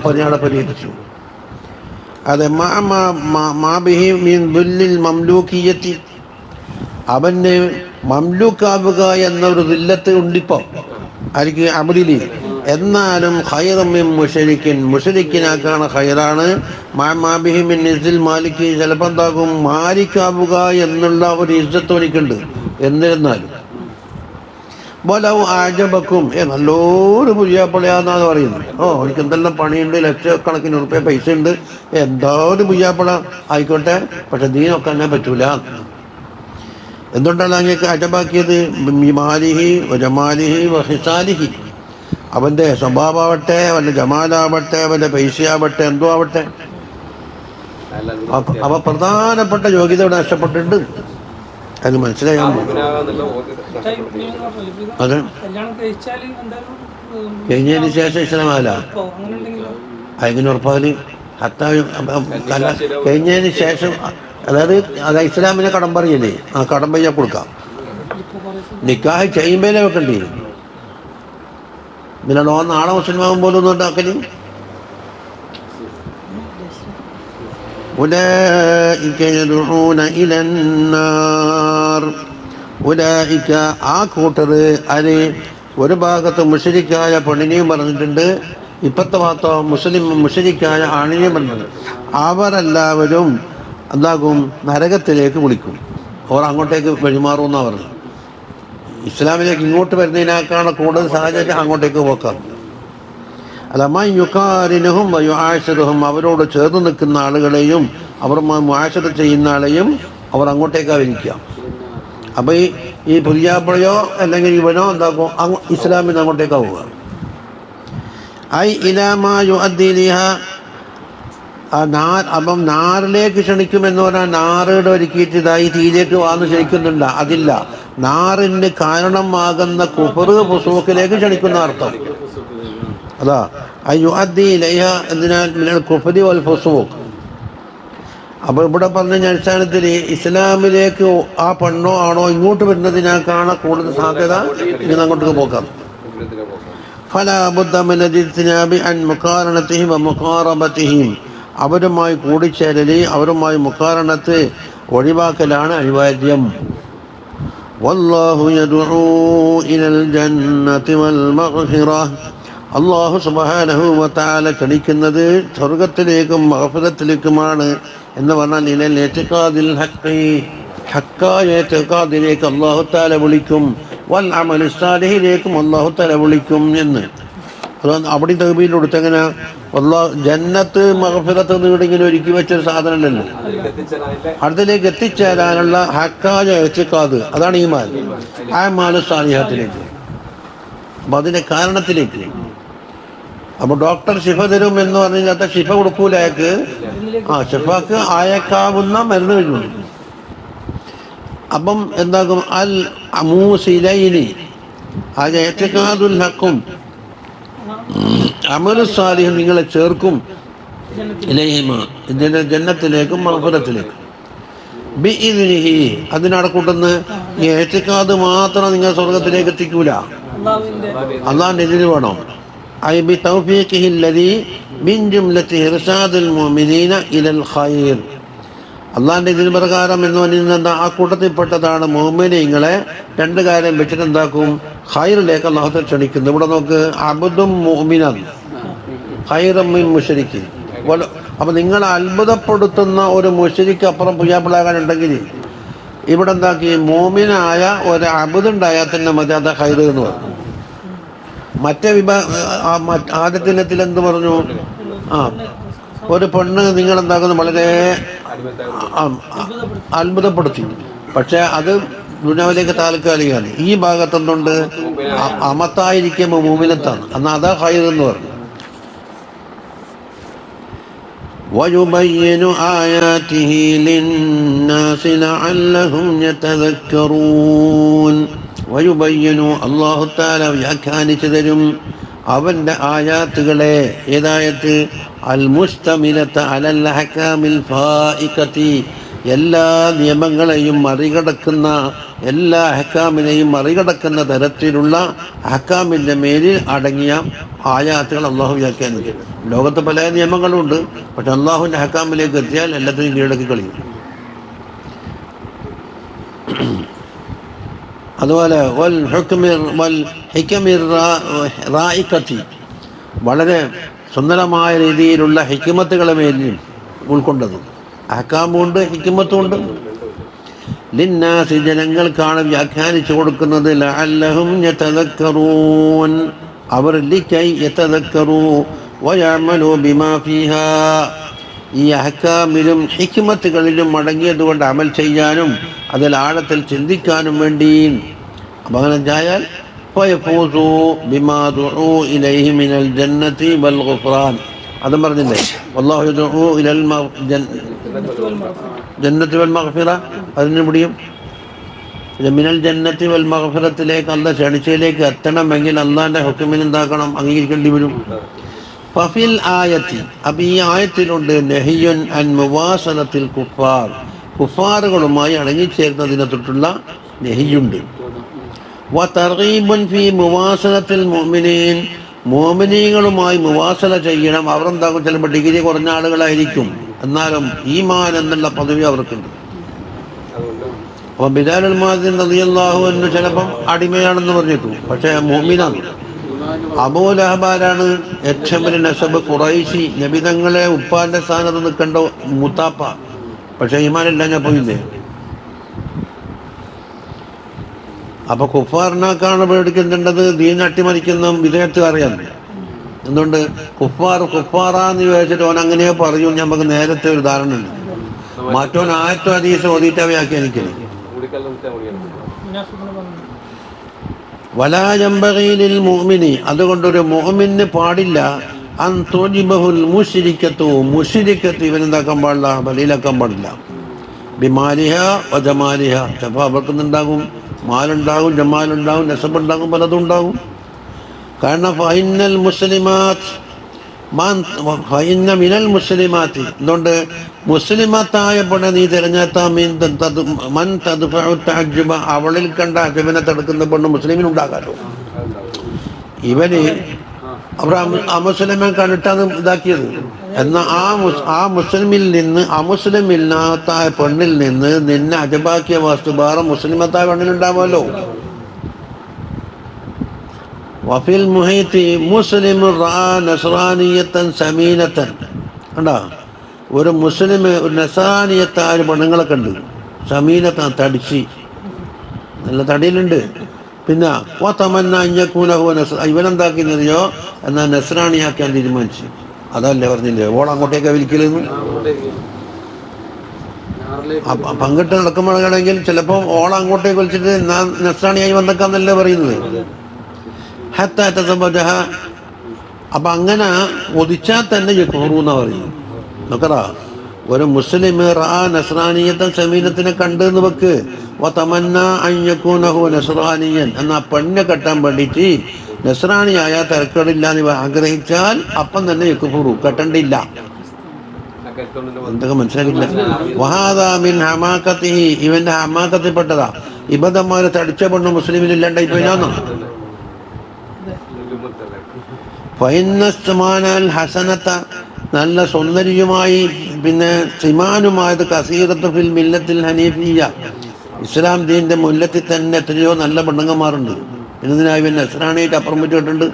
പണിയാളെ പരിഹരിച്ചു. അത് മാബിഹി മിൻ ദുല്ലിൽ മംലൂക്കിയത്തി, അവന് മംലൂക്കാവുക എന്നൊരു ദില്ലത്ത് ഉണ്ടിപ്പോ ആർക്ക്? അബ്ദില്. എന്നാലും ഖൈറൻ മിൻ മുശ്രിക്കിൻ, മുശ്രിക്കിനാക്കാണ് ഖൈറാണ്. മാബിഹി മിൻ ഇസ്ദിൽ മാലിക്കി, ചിലപ്പോൾ എന്താകും മാലിക്കാവുക എന്നുള്ള ഒരു ഇസ്സത്ത് എനിക്കുണ്ട്. എന്നിരുന്നാലും ബലൗ ആജബക്കും, നല്ലൊരു പുയ്യാപ്പിളയാന്നാണ് പറയുന്നത്. എനിക്ക് എന്തെല്ലാം പണിയുണ്ട്, ലക്ഷക്കണക്കിന് ഉറുപ്പ്യ പൈസ ഉണ്ട്, എന്താ ഒരു പുയ്യാപ്പിള ആയിക്കോട്ടെ, പക്ഷെ ദീനൊക്കെ തന്നെ പറ്റൂല. എന്തുകൊണ്ടാണ് അങ്ങേക്ക് അജബാക്കിയത്? മാലിഹി ജമാലിഹി വഹിസാലിഹി, അവൻ്റെ സ്വഭാവമാവട്ടെ, അവൻ്റെ ജമാലാവട്ടെ, അവൻ്റെ പൈസയാവട്ടെ, എന്തോ ആവട്ടെ, അവ പ്രധാനപ്പെട്ട യോഗ്യത ഇവിടെ നഷ്ടപ്പെട്ടിട്ടുണ്ട്. അത് മനസ്സിലായോ? അതെ, കഴിഞ്ഞതിന് ശേഷം ഇസ്ലാമല്ല അതിന് ഉറപ്പാകല് കഴിഞ്ഞതിന് ശേഷം, അതായത് ഇസ്ലാമിനെ കടം പറയല്ലേ, ആ കടം പയ്യാ കൊടുക്കാം. നിക്കാഹ് ചെയ്യുമ്പോഴേ വെക്കണ്ടേ. ഇതിനാണോ നാളെ മുസ്ലിമാകും പോലും ഒന്നുണ്ടാക്കല്. ഉലൈക യദ്ഊന ഇലന്നാർ, ഉലൈക ആ കൂട്ടർ, അത് ഒരു ഭാഗത്ത് മുശ്രിക്കായ പെണ്ണിനെയും പറഞ്ഞിട്ടുണ്ട്, ഇപ്പത്തെ ഭാഗത്തോ മുശ്രിക്കായ ആണിനെയും പറഞ്ഞിട്ടുണ്ട്. അവരെല്ലാവരും എന്താകും? നരകത്തിലേക്ക് വിളിക്കും. അവർ അങ്ങോട്ടേക്ക് വഴിമാറുമെന്നാണ് പറഞ്ഞത്. ഇസ്ലാമിലേക്ക് ഇങ്ങോട്ട് വരുന്നതിനേക്കാണ് കൂടുതൽ സാഹചര്യം അങ്ങോട്ടേക്ക് പോക്കാം. അല്ലമായി യുക്കാരിനുഹും വയുആശിറുഹും, അവരോട് ചേർന്ന് നിൽക്കുന്ന ആളുകളെയും അവർ മുആശറ ചെയ്യുന്ന ആളെയും അവർ അങ്ങോട്ടേക്കാണ് വിളിക്കുക. അപ്പോൾ ഈ പുതിയാപ്പിളയോ അല്ലെങ്കിൽ ഇവനോ എന്താക്കും? ഇസ്ലാമിന് അങ്ങോട്ടേക്കാണ് പോവുക. ഐ ഇലാമാ യുഅദ്ദിലിഹ, അപ്പം നാറിലേക്ക് ക്ഷണിക്കുമെന്ന് പറഞ്ഞാൽ നാറുടെ ഒരുക്കിയിട്ട് ഇതായി തീയിലേക്ക് വാന്ന് ക്ഷണിക്കുന്നുണ്ട്, അതില്ല. നാറിന് കാരണമാകുന്ന കുഫറ് ഫുസൂഖിലേക്ക് ക്ഷണിക്കുന്ന അർത്ഥം അതാ. യുഅദ്ദി ഇലൈഹ എന്തിനാൽ മിനൽ കുഫ്രി വൽ ഫുസൂഖ്. അപ്പോൾ ഇവിടെ പറഞ്ഞ അടിസ്ഥാനത്തിൽ ഇസ്ലാമിലേക്ക് ആ പെണ്ണോ ആണോ ഇങ്ങോട്ട് വരുന്നതിനേക്കാണ് കൂടുതൽ സാധ്യത ഇനി അങ്ങോട്ടേക്ക് പോക്കാം. ഫലാ ബുദ്ദ മിൻ ഇജ്തിനാബി അൻ മുഖാറനതിഹിം വ മുഖാറബതിഹിം, അവരുമായി കൂടിച്ചേരല്, അവരുമായി മുഖാരണത്ത് ഒഴിവാക്കലാണ് അനിവാര്യം. വല്ലാഹു യദ്ഉ ഇലൽ ജന്നതി വൽ മഗ്ഫിറ, അല്ലാഹു സുബ്ഹാനഹു വ തആല ക്ഷണിക്കുന്നത് സ്വർഗത്തിലേക്കും മഗ്ഫിറത്തിലേക്കുമാണ്. എന്ന് പറഞ്ഞാൽ ഇലൽ ഇഅ്തിഖാദിൽ ഹഖ്, ഹഖായ ഇഅ്തിഖാദിലേക്ക് അല്ലാഹു തആല വിളിക്കും. വൽ അമലി സാലിഹിലേക്കും അല്ലാഹു തആല വിളിക്കും എന്ന്. അതുകൊണ്ട് അവിടെ തൗബീൽ കൊടുത്തെങ്ങനെ ജന്നത്ത് മഗ്ഫിറത്ത് ഇങ്ങനെ ഒരുക്കി വെച്ചൊരു സാധനമല്ലല്ലോ, അടുത്തിലേക്ക് എത്തിച്ചേരാനുള്ള ഹക്കായ ഇഅ്തിഖാദ്, അതാണ് ഈമാൻ. അഅ്മാലു സാലിഹാത്തിലേക്ക്, അപ്പം അതിൻ്റെ കാരണത്തിലേക്ക്. അപ്പോൾ ഡോക്ടർ ശിഫ തരും എന്ന് പറഞ്ഞു കഴിഞ്ഞാൽ ശിഫ കൊടുക്കൂല അയാൾക്ക്. ശിഫക്ക് അയക്കാവുന്ന മരുന്ന് കഴിയുള്ളൂ. അപ്പം എന്താകും? അൽ മൂസിലൈനി, അത് ഇഅ്തിഖാദുൽ ഹഖും അമലു സാലിഹും നിങ്ങളെ ചേർക്കും ഇലൈഹിമ, ഇതിൻ്റെ ജന്നത്തിലേക്കും മഗ്ഫിറത്തിലേക്കും. ബിഇദ്നിഹി, അതിനവിടെ കൂട്ടുന്ന ഇഅ്തിഖാദ് മാത്രം നിങ്ങൾ സ്വർഗത്തിലേക്ക് എത്തിക്കൂല, അല്ലാഹുവിൻ്റെ ഇതിന് വേണം. ഐ ബി തൗഫീഖിഹി അല്ലദീ മിൻ ജുംലത്തി ഇർശാദിൽ മുഅ്മിനീന ഇലൽ ഖൈർ, അള്ളാഹിന്റെ ഇതിന് പ്രകാരം എന്ന് പറയുന്നത് ആ കൂട്ടത്തിൽപ്പെട്ടതാണ് മുഅ്മിനീങ്ങളെ രണ്ട് കാര്യം വെച്ചിട്ട് എന്താക്കും ഖൈറിലേക്ക് അള്ളാഹു ക്ഷണിക്കുന്നു. ഇവിടെ നോക്ക്, അബ്ദും മുഅ്മിനാൻ ഖൈറൻ മിൻ മുശ്രിക്കിൻ. അപ്പൊ നിങ്ങളെ അത്ഭുതപ്പെടുത്തുന്ന ഒരു മുശ്രിക്ക് അപ്പുറം പുയ്യാപ്പിളാകാനുണ്ടെങ്കിൽ ഇവിടെ എന്താക്കി, മുഅ്മിനായ ഒരു അബ്ദ് ഉണ്ടായാൽ തന്നെ മതി, അതാ ഖൈർ എന്ന് പറഞ്ഞു. മറ്റേ ആദ്യത്തിനത്തിൽ എന്ത് പറഞ്ഞു? ഒരു പെണ്ണ് നിങ്ങളെന്താക്കുന്നു വളരെ അത്ഭുതപ്പെടുത്തി, പക്ഷെ അത് ദുനിയാവിലേക്ക് താൽക്കാലികമാണ്. ഈ ഭാഗത്തൊന്നുണ്ട് അമത്തായിരിക്കുമ്പോൾ മുഅ്മിനത്താണ്, എന്നാൽ അതാ ഖൈർ എന്ന് പറഞ്ഞു. وَيُبَيِّنُ آيَاتِهِ لِلنَّاسِ لَعَلَّهُمْ يَتَذَكَّرُونَ. وَيُبَيِّنُ അല്ലാഹു തആല വ്യാഖ്യാനിച്ചു തരും അവന്റെ ആയാത്തുകളെ. ഏതായത്ത്? അൽ മുസ്തമിലത അലൽ അഹ്കാമിൽ ഫായിഖതി, എല്ലാ നിയമങ്ങളെയും മറികടക്കുന്ന, എല്ലാ അഹ്കാമിനെയും മറികടക്കുന്ന തരത്തിലുള്ള അഹ്കാമിൻ്റെ മേലിൽ അടങ്ങിയ ആയാത്തുകൾ അള്ളാഹു വ്യാഖ്യാനിക്കും. ലോകത്ത് പല നിയമങ്ങളുണ്ട്, പക്ഷെ അള്ളാഹുവിൻ്റെ അഹ്കാമിലേക്ക് എത്തിയാൽ എല്ലാത്തിനും കീഴടക്കി കളയും. അതുപോലെ വളരെ സുന്ദരമായ രീതിയിലുള്ള ഹിക്മത്തുകളെ മേലും ഉൾക്കൊണ്ടത്. അഹ്കാമുണ്ട്, ഹിക്മത്തുണ്ട്. ലിന്നാസി, ജനങ്ങൾക്കാണ് വ്യാഖ്യാനിച്ചു കൊടുക്കുന്നത്. ലഅല്ലഹും യതദക്കറൂൻ, അവർ ലികൈ യതദക്കറൂ വയഅമലൂ ബിമാ ഫീഹാ, ഈ അഹ്കാമിലും ഹിക്മത്തുകളിലും അടങ്ങിയതുകൊണ്ട് അമൽ ചെയ്യാനും അതിൽ ആഴത്തിൽ ചിന്തിക്കാനും വേണ്ടി. അപ്പം അങ്ങനെ ഉണ്ടായാൽ ഫയഫൂസു ബിമാ ദുഊ ഇലൈഹി മിനൽ ജന്നതി വൽ ഗുഫ്റാൻ. അതും പറഞ്ഞില്ലേ, വല്ലാഹു യദഉ ഇലൽ ജന്നതി വൽ മഗ്ഫിറ. അതിന് മുടിയും മിനൽ ജന്നതി വൽ മഗ്ഫിറത്തിലേക്ക് അല്ലാഹ് ക്ഷണിച്ചതിലേക്ക് എത്തണമെങ്കിൽ അള്ളാഹിൻ്റെ ഹുക്മിൽ എന്താക്കണം, അംഗീകരിക്കേണ്ടി വരും. ഫഫിൽ ആയത്തി, അപ്പം ഈ ആയത്തിലുണ്ട് നഹിയുൻ അൻ മുവാസലത്തിൽ കുഫാർ, കുഫാറുകളുമായി അടങ്ങിച്ചേരുന്നതിനെ തൊട്ടുള്ള നഹിയുണ്ട്. വതർഗീബുൻ ഫീ മുവാസലത്തിൽ മുഅ്മിനീൻ, മുഅ്മിനീങ്ങളുമായി മുവാസല ചെയ്യണം. അവർ എന്താകും, ചിലപ്പോൾ ഡിഗ്രി കുറഞ്ഞ ആളുകളായിരിക്കും, എന്നാലും ഈമാൻ എന്നുള്ള പദവി അവർക്കുണ്ട്. അപ്പോൾ ബിലാൽ മുഅദ്ദിൻ റളിയല്ലാഹു അൻഹു ചിലപ്പം അടിമയാണെന്ന് പറഞ്ഞിട്ടു, പക്ഷേ മുഅ്മിനാണ്. അബൂ ലഹബ് ആരാണ്? ഏറ്റവും വലിയ നസബ് ഖുറൈശി, നബിതങ്ങളെ ഉപ്പാന്റെ സ്ഥാനത്ത് നിൽക്കേണ്ട മുത്താപ്പ, പക്ഷെ ഈമാനില്ല, ഞാൻ പോയില്ലേ. അപ്പൊ കുഫാറിനേക്കാണ് പേടിക്കേണ്ടത് ദീൻ അട്ടിമറിക്കുന്ന വിധേയത്ത് അറിയാം. എന്തുകൊണ്ട് കുഫാറാന്ന് ചോദിച്ചിട്ട് ഓൻ അങ്ങനെ പറയൂ, നമുക്ക് നേരത്തെ ഒരു ധാരണ ഉണ്ട്. മറ്റോൻ ആയത്തോ ഹദീസ് ഓതിയിട്ടാ വ്യാഖ്യാനിക്കല്. വലാ യംബഗീ ലിൽ മുഅ്മിനി, അതുകൊണ്ടൊരു മുഅ്മിന് പാടില്ല അൻ തുജിബഹുൽ മുശ്രിക്കത്തു, മുശ്രിക്കത്ത് ഇവനെന്താക്കാൻ പാടില്ല, ബലീലാക്കാൻ പാടില്ല. ബിമാലിഹ വ ജമാലിഹ, ചിലപ്പോൾ അവർക്കുന്നുണ്ടാകും, മാലുണ്ടാകും, ജമാലുണ്ടാകും, നസബുണ്ടാകും, പലതും ഉണ്ടാകും. കാരണം ഫൈനൽ മുസ്ലിമാത്ത് ഫൈന മിനൽ മുസ്ലിമാത്തി, അതുകൊണ്ട് മുസ്ലിമത്തായ പെണ്ണെ നീ തിരഞ്ഞെടുത്താൽ മൻ തദ്ഫഉ തഅജ്ജുബ, അവളിൽ കണ്ട അജബിനെ തടുക്കുന്ന പെണ്ണ് മുസ്ലിമിനുണ്ടാകാലോ. ഇവന് അവർ അമുസ്ലിമെ കണ്ടിട്ടാണ് ഇതാക്കിയത്. എന്നാൽ ആ മുസ്ലിമിൽ നിന്ന് അമുസ്ലിമില്ലാത്ത പെണ്ണിൽ നിന്ന് നിന്നെ അജബാക്കിയ വസ്തു വേറെ മുസ്ലിമത്തായ പെണ്ണിലുണ്ടാവുമല്ലോ. വഫിൽ മുഹീത്തി മുസ്ലിം റഅ നസ്റാനിയത്തൻ സമീനത്തൻ, കണ്ടാ, ഒരു മുസ്ലിം ഒരു നസ്റാനിയത്തായ പെണ്ണുങ്ങളെ കണ്ട്, സമീനത്താൻ തടിച്ച് നല്ല തടിയിലുണ്ട്. പിന്നെ തമന്ന അഞ്ഞക്കൂനഹു ഇവനെന്താക്കിയോ എന്നാൽ നസ്രാണിയാക്കാൻ തീരുമാനിച്ചു. അതല്ലേ പറഞ്ഞില്ലേ ഓളങ്ങോട്ടേക്ക് വിളിക്കലെന്ന്. പങ്കിട്ട് നടക്കുമ്പോഴാണെങ്കിൽ ചിലപ്പോൾ ഓളങ്ങോട്ടേക്ക് വിളിച്ചിട്ട് നസ്രാണിയായി വന്നേക്കാന്നല്ലേ പറയുന്നത്. അപ്പൊ അങ്ങനെ ഒതിച്ചാൽ തന്നെ യക്ഫുറൂന്ന പറയും. നോക്കടാ, ഒരു മുസ്ലിം റഅ നസ്രാനിയത്തെ സമീനത്തിനെ കണ്ട് എന്ന് വെക്ക്. വതമന്ന അൻ യകൂനഹു നസ്രാനിയൻ, എന്നാ പെണ്ണിനെ കെട്ടാൻ വേണ്ടിയിട്ട് നസ്രാണിയായ തിരക്കേടില്ല എന്ന് ആഗ്രഹിച്ചാൽ അപ്പം തന്നെ യക്ഫുറു, കെട്ടണ്ടില്ല. എന്തൊക്കെ മനസ്സിലാക്കില്ല. വഹാദാ മിൻ ഹമാഖതിഹി, ഇവന്റെ ഹമാഖത്തിൽപ്പെട്ടതാ. ഇബദന്മാരെ തടിച്ച പെണ്ണ് മുസ്ലിമിനില്ലാണ്ടായി പോയില്ലാന്നോ. ഫൈനസ്മാനൽ ഹസനത, നല്ല സൗന്ദര്യമായി പിന്നെ സിമാനുമായത് കസീറത്ത് ഫിൽ മില്ലത്തിൽ ഹനീഫിയ, ഇസ്ലാം ദീന്റെ മുല്ലത്തിൽ തന്നെ എത്രയോ നല്ല പെണ്ണുങ്ങന്മാരുണ്ട്. എന്നതിനായി പിന്നെ നസ്രാണിയായിട്ട് അപ്പുറം വിട്ടിട്ടുണ്ട്.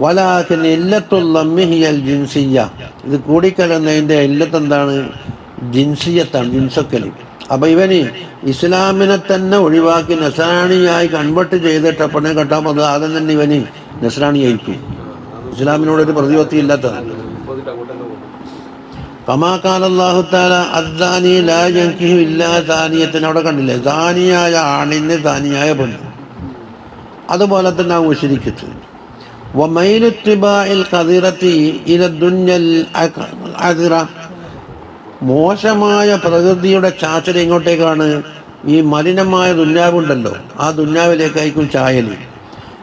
വലാകിൻ ഇല്ലത്തുൽ ഹിയൽ ജിൻസിയ്യ, ഇത് കൂടിക്കലർന്നതിന്റെ ഇല്ലത്ത് എന്താണ്? ജിൻസിയത്താണ്, ജിൻസക്കല്. അപ്പൊ ഇവന് ഇസ്ലാമിനെ തന്നെ ഒഴിവാക്കി നസ്രാണിയായി കൺവെർട്ട് ചെയ്തിട്ട് പെണ്ണെ കെട്ടാൻ അത് ആദ്യം തന്നെ ഇവന് നസ്രാണിയായിപ്പോയി. ഇസ്ലാമിനോടൊരു പ്രതിപത്തി ഇല്ലാത്തതാണ്. കമാ അല്ലാഹു തആല അദ്ദാനി ലാ യൻകിഹു ഇല്ലാ സാനിയത്തിനെ അവിടെ കണ്ടില്ലേ? സാനിയായ ആണിന് സാനിയായ പെണ്ണ്. അതുപോലെ തന്നെ ആ മുശ്രിക്കത്ത് വമൈലു ഇത്തിബാഇൽ ഖദിറത്തി ഇല ദുനിയൽ അഖിറ, മോശമായ പ്രകൃതിയുടെ ചാച്ചൽ എങ്ങോട്ടേക്കാണ്? ഈ മലിനമായ ദുന്യാവുണ്ടല്ലോ, ആ ദുന്യാവിലേക്കായിരിക്കും ചായൽ.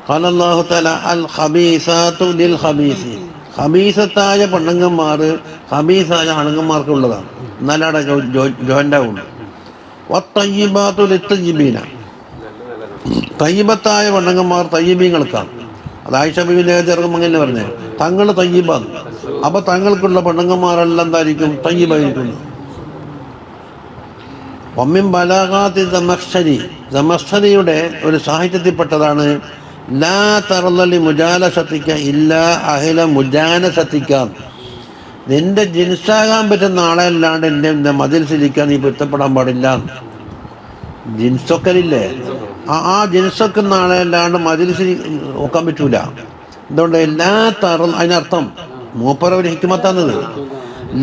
ഖാല അല്ലാഹു തആല അൽ ഖബീസാതു ലിൽ ഖബീസീൻ, ഖബീസത്തായ പെണ്ണുങ്ങന്മാർ ഖബീസായ ആണുങ്ങന്മാർക്കുള്ളതാണ്, എന്നാലവിടെ ജോയിൻ്റ് ആവുള്ളൂ. വത്തയ്യിബാതു ലിത്തയ്യിബീന, തയ്യിബത്തായ പെണ്ണുങ്ങന്മാർ തയ്യിബീങ്ങൾക്കാണ്. അത് ആയിഷ ബീവിന്റെ ചെറുപ്പം അങ്ങനെ പറഞ്ഞത്, തങ്ങൾ തയ്യിബാണ്. അപ്പൊ തങ്ങൾക്കുള്ള പെണ്ണുങ്ങന്മാരെല്ലാം എന്തായിരിക്കും? തയ്യിബായിരിക്കും. വമ്മിൻ ബലാഗാത്തി ദമഖ്ശരി, ദമഖ്ശരിയുടെ ഒരു സാഹിത്യത്തിൽപ്പെട്ടതാണ് ലാ തർലി മുജാലസത്തിക്ക ഇല്ലാ അഹില മുജാനസത്തിക്ക, നിന്റെ ജിൻസാകാൻ പറ്റുന്ന ആളെ അല്ലാണ്ട് എൻ്റെ മതിൽ സിരിക്കാൻ നീ പൊരുത്തപ്പെടാൻ പാടില്ല. ജിൻസൊക്കലില്ലേ, ആ ജിൻസൊക്കുന്ന ആളെ അല്ലാണ്ട് മതിൽ സിരി നോക്കാൻ പറ്റൂല. എന്തുകൊണ്ട്? ലാ തറ, അതിനർത്ഥം മൂപ്പറ ഒരു ഹിക്മത്താന്നത്,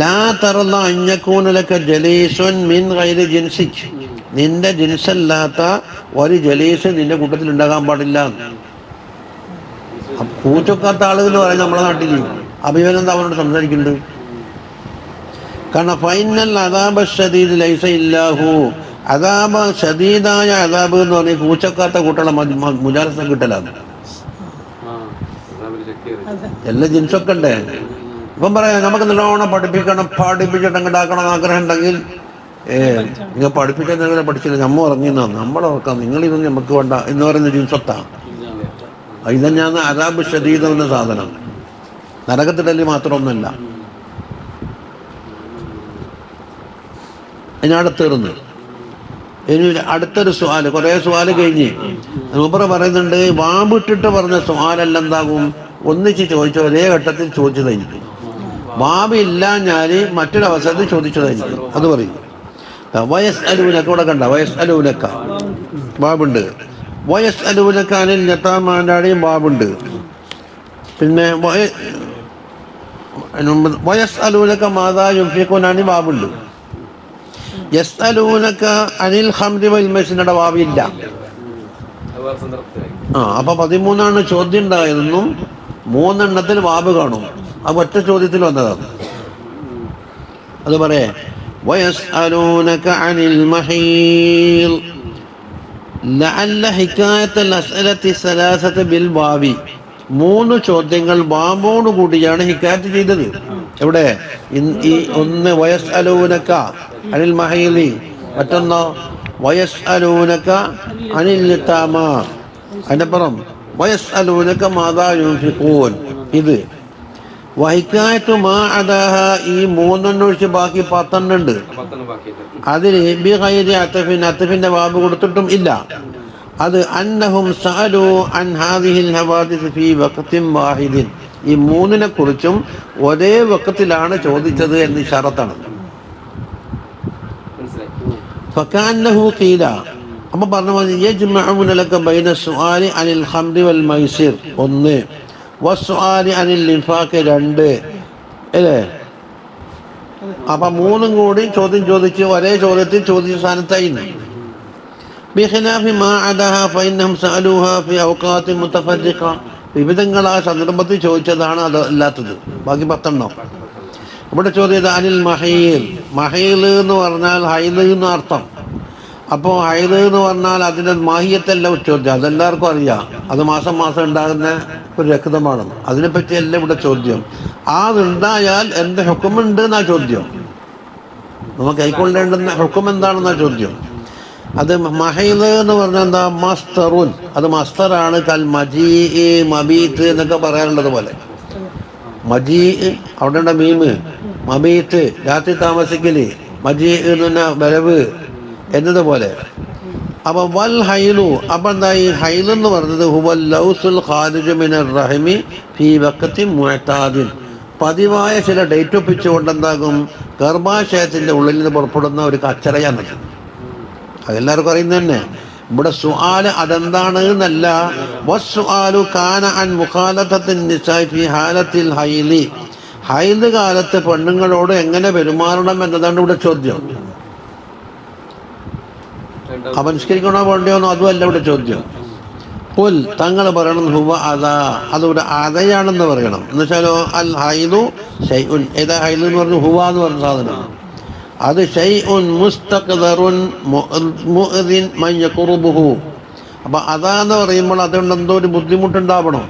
ലാ തറല്ല അഞ്ഞക്കൂനലൊക്കെ ജലീസുൻ മിൻ ഗൈരി ജിൻസിക്, നിന്റെ ജിൻസല്ലാത്ത ഒരു ജലീസ് നിന്റെ കൂട്ടത്തിൽ ഉണ്ടാകാൻ പാടില്ല. പൂച്ചൊക്കാത്ത ആളുകൾ പറയും നമ്മളെ നാട്ടിൽ. അഭിമാനം അവനോട് സംസാരിക്കുന്നുണ്ട്. കാരണം ഫൈനൽ അദാബ് ഷദീദ് ലൈസ ഇല്ലാഹു, അദാബ് ഷദീദായ അദാബ് എന്ന് പറഞ്ഞാൽ പൂച്ചക്കാത്ത കൂട്ടുള്ള മുജാലസം കിട്ടലാണ്. എല്ലാ ജിൻസൊക്കെ ഉണ്ടേ. ഇപ്പം പറയാം നമുക്ക് നല്ലോണം പഠിപ്പിക്കണം, പഠിപ്പിച്ചിട്ട് അങ്ങോട്ടാക്കണം ആഗ്രഹം ഉണ്ടെങ്കിൽ നിങ്ങൾ പഠിപ്പിക്കാൻ പഠിച്ചില്ല, നമ്മ ഉറങ്ങിയെന്നാണ്, നമ്മളോർക്കാം, നിങ്ങളിതൊന്നും നമുക്ക് വേണ്ട എന്ന് പറയുന്ന ജിൻസൊത്താണ്. ഇതന്നെയാണ് അദാബ് ഷദീദ് എന്ന സാധനം. നരകത്തിടല് മാത്രമൊന്നുമല്ല. അതിനടുത്തേറുന്നു. ഇനി അടുത്തൊരു സ്വാല്, കുറേ സ്വാല് കഴിഞ്ഞ് മൂപ്പർ പറയുന്നുണ്ട്, വാമ്പിട്ടിട്ട് പറഞ്ഞ സ്വാലെല്ലാം എന്താകും? ഒന്നിച്ച് ചോദിച്ച ഒരേ ഘട്ടത്തിൽ ചോദിച്ചതായിരിക്കും. വാബ് ഇല്ലാഞ്ഞാല് മറ്റൊരവസരത്തിൽ ചോദിച്ചതായിരിക്കും. അത് പറയും. വയസ് അലൂനക്ക ഇവിടെ കണ്ട, വയസ് അലൂനക്ക ബാബുണ്ട്. വയസ് അലൂനക്കാനിൽ ഞെത്താമാൻ്റെയും ബാബുണ്ട്. പിന്നെ വയസ് അലൂനക്ക മാതാ യുംഫിഖൂനാനി ബാബുണ്ട്. യസ് അലൂനക്ക അനിൽ ഖംറി വൽ മൈസിറിന്റെ ബാബില്ല. അപ്പൊ 13 ചോദ്യം ഉണ്ടായതെന്നും 3 ബാബ് കാണും. അത് ഒറ്റ ചോദ്യത്തിൽ വന്നതാണ്. അത് പറയേ വയസ്അലൂനക അനിൽ മഹീൽ ലഅല്ല ഹികായത്തുൽ അസ്അലത്തി സലാസത ബിൽ ബാബി, 3 ചോദ്യങ്ങൾ ബാബോട് കൂടിയാണ് ഹിക്കായത്ത് ചെയ്തത്. എവിടെ? ഈ ഒന്ന് വയസ്അലൂനക അനിൽ മഹീലി, മറ്റൊന്നോ വയസ്അലൂനക അനിൽ യതാമ, അതിനപ്പുറം വയസ്അലൂനക മാദാ യുൻഫിഖൂൻ. ഇത് വഹിക്കായത്തു മാ അദാഹ, ഈ 3 ഒഴിച്ച് ബാക്കി 10 ഉണ്ട്. അതിന് ബിഗൈരി അത്ഫിൻ, അത്ഫിന്റെ ബാബ് കൊടുത്തിട്ടും ഇല്ല. അത് അന്നഹും സഅലു അൻ ഹാദിഹിൽ ഹവാദിസ് ഫീ വഖത്തിൻ വാഹിദിൻ, ഈ 3 കുറിച്ചും ഒരേ വഖത്തിലാണ് ചോദിച്ചത് എന്ന് ഇശാറത്താണ്. ഫകാന്നഹു ഖീല, അപ്പൊ പറഞ്ഞു യജ്മഉന ലക ബൈന സുആലി അനിൽ ഖംറി വൽ മൈസിർ 1, വസ്സുആലി അനിൽ ഇൻഫാഖ് 2 അല്ലേ? അപ്പൊ 3 കൂടി ചോദ്യം ചോദിച്ച് ഒരേ ചോദ്യത്തിൽ ചോദിച്ച സ്ഥാനത്തായിരുന്നു. ബിഖിലാഫി മാ അദാഹ ഫഇന്നഹും സഅലൂഹാ ഫി ഔഖാത്തി മുതഫർരിഖ, വിവിധങ്ങളായ സന്ദർഭത്തിൽ ചോദിച്ചതാണ് അത് അല്ലാത്തത്. ബാക്കി 10. ഇവിടെ ചോദ്യം അനിൽ മഹീൽ, മഹീൽ എന്ന് പറഞ്ഞാൽ ഹൈദ് എന്ന് അർത്ഥം. അപ്പോൾ ഹൈദ് എന്ന് പറഞ്ഞാൽ അതിൻ്റെ മാഹിയത്തല്ല ചോദ്യം, അതെല്ലാവർക്കും അറിയാം. അത് മാസം മാസം ഉണ്ടാകുന്ന ഒരു രക്തമാണ്. അതിനെപ്പറ്റിയല്ല ഇവിടെ ചോദ്യം. അതുണ്ടായാൽ എന്ത് ഹുക്കുമുണ്ട് എന്നാ ചോദ്യം. നമുക്ക് കൈക്കൊള്ളേണ്ടുന്ന ഹുക്കും എന്താണെന്നാ ചോദ്യം. അത് മഹീൽ എന്ന് പറഞ്ഞാൽ എന്താ? മസ്തറുൻ, അത് മസ്തറാണ്. കൽ മജീ മബീത്ത് എന്നൊക്കെ പറയാനുള്ളത് പോലെ മജീ അവിടെ മീമ്, മബീത്ത് രാത്രി താമസിക്കല്, മജീ എന്ന് പറഞ്ഞാൽ വരവ് എന്നതുപോലെ. അപ്പൊ വൽ ഹൈലു, അപ്പൊ എന്താ ഈ ഹൈൽ എന്ന് പറഞ്ഞത് ഹുവൽ ലൗസുൽ ഖാരിജു മിനർ റഹിമി ഫീ വഖതി മുഅ്താദിൻ, പതിവായ ചില ഡേറ്റ് ഒപ്പിച്ചുകൊണ്ട് എന്താകും ഗർഭാശയത്തിന്റെ ഉള്ളിൽ നിന്ന് പുറപ്പെടുന്ന ഒരു കച്ചറയാണ്. അതെല്ലാവർക്കും അറിയുന്നത് തന്നെ. ഇവിടെ സുആല് അതെന്താണ് എന്നല്ല, വസ്സുആലു കാന അൻ മുഖാലഫത്തിൻ നിസാഇ ഫീ ഹാലത്തിൽ ഹൈലി, ഹൈദ് കാലത്ത് പെണ്ണുങ്ങളോട് എങ്ങനെ പെരുമാറണം എന്നതാണ് ഇവിടെ ചോദ്യം. അപരിഷ്കരിക്കണോ വേണ്ടിയോന്നോ അതുമല്ല ഇവിടെ ചോദ്യം. പുൽ തങ്ങൾ പറയണം ഹുവ അതാ, അതിവിടെ അതയാണെന്ന് പറയണം. എന്ന് വെച്ചാലോ അൽ ഹൈദു ഷൈഉൻ, ഏതാ ഹൈദ് എന്ന് പറഞ്ഞു, ഹുവ എന്ന് പറഞ്ഞ സാധനമാണ്. അത് ഷൈഉൻ മുസ്തഖ്ദറുൻ മുഅ്ദിൻ മൻ യഖറുബുഹു. അപ്പൊ അതാന്ന് പറയുമ്പോൾ അതുകൊണ്ട് എന്തോ ഒരു ബുദ്ധിമുട്ടുണ്ടാവണം.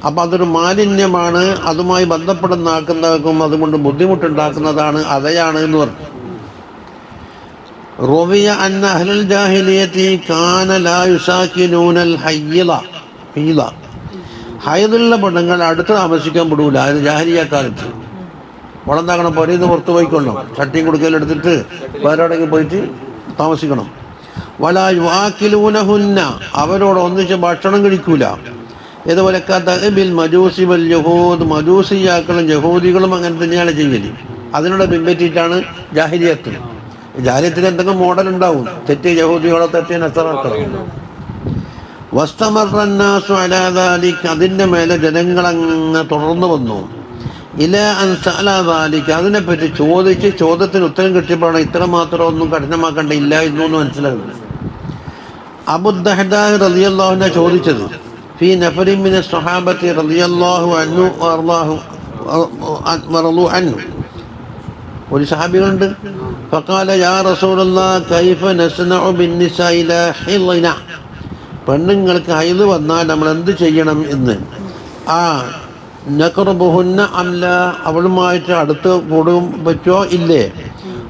അപ്പൊ അതൊരു മാലിന്യമാണ്, അതുമായി ബന്ധപ്പെടുന്നാക്കുന്നവർക്കും അതുകൊണ്ട് ബുദ്ധിമുട്ടുണ്ടാക്കുന്നതാണ്, അതയാണ് എന്ന് പറഞ്ഞു. റോവിയ അന്ന അഹ്ലൽ ജാഹിലിയത്തി കാന ലാ യുസാകിനൂനൽ ഹയ്യിള ഹീള, ഹൈദുള്ള പെണ്ണുങ്ങൾ അടുത്ത് താമസിക്കാൻ പെടൂല. അതിന് ജാഹിലിയ കാലത്ത് വളർന്നാക്കണം, പൊരയിൽ നിന്ന് പുറത്ത് പോയിക്കൊള്ളണം, ചട്ടിയും കുടുക്കലെടുത്തിട്ട് വേറെ പോയിട്ട് താമസിക്കണം. വലാ യുആകിലൂനഹുന്ന, അവരോട് ഒന്നിച്ച് ഭക്ഷണം കഴിക്കൂല. ഇതുപോലെ കതബിൽ മജൂസി വൽ യഹൂദ്, മജൂസിയാക്കളും യഹൂദികളും അങ്ങനെ തന്നെയാണ് ചെയ്യല്. അതിനോട് പിൻപറ്റിയിട്ടാണ് ജാഹിലിയത്ത്. ജാഹിലിയത്തിൽ എന്തെങ്കിലും മോഡൽ ഉണ്ടാവും, തെറ്റ് യഹൂദികളോ തെറ്റ് നസറാക്കളോ. വസ്തമറന്നാസു അലാ ദാലിക, അതിൻ്റെ മേലെ ജനങ്ങളങ്ങ് തുടർന്നു വന്നു. ഇലാ അൻ സഅല ദാലിക, അതിനെപ്പറ്റി ചോദിച്ച് ചോദ്യത്തിന് ഉത്തരം കിട്ടിയപ്പോഴാണ് ഇത്ര മാത്രം ഒന്നും കഠിനമാക്കേണ്ട ഇല്ലായിരുന്നു എന്ന് മനസ്സിലാകുന്നത്. അബൂദ്ദഹ്ദാ റളിയല്ലാഹു അൻഹു ചോദിച്ചത് ഫീ നഫരിൻ മിന സ്വഹാബത്തി റളിയല്ലാഹു അൻഹു വറളു അൻഹു, ഒരു സഹാബികളുണ്ട്. ഫഖാല യാ റസൂലല്ലാഹ് കൈഫ നസ്നഉ ബിന്നിസാഇ ലാ ഹിളന, പെണ്ണുങ്ങൾക്ക് ഹൈദ് വന്നാൽ നമ്മൾ എന്ത് ചെയ്യണം എന്ന്. നഖറുബുഹുന്ന അംല, അവളുമായിട്ട് അടുത്ത് കൂടും പറ്റോ ഇല്ലേ.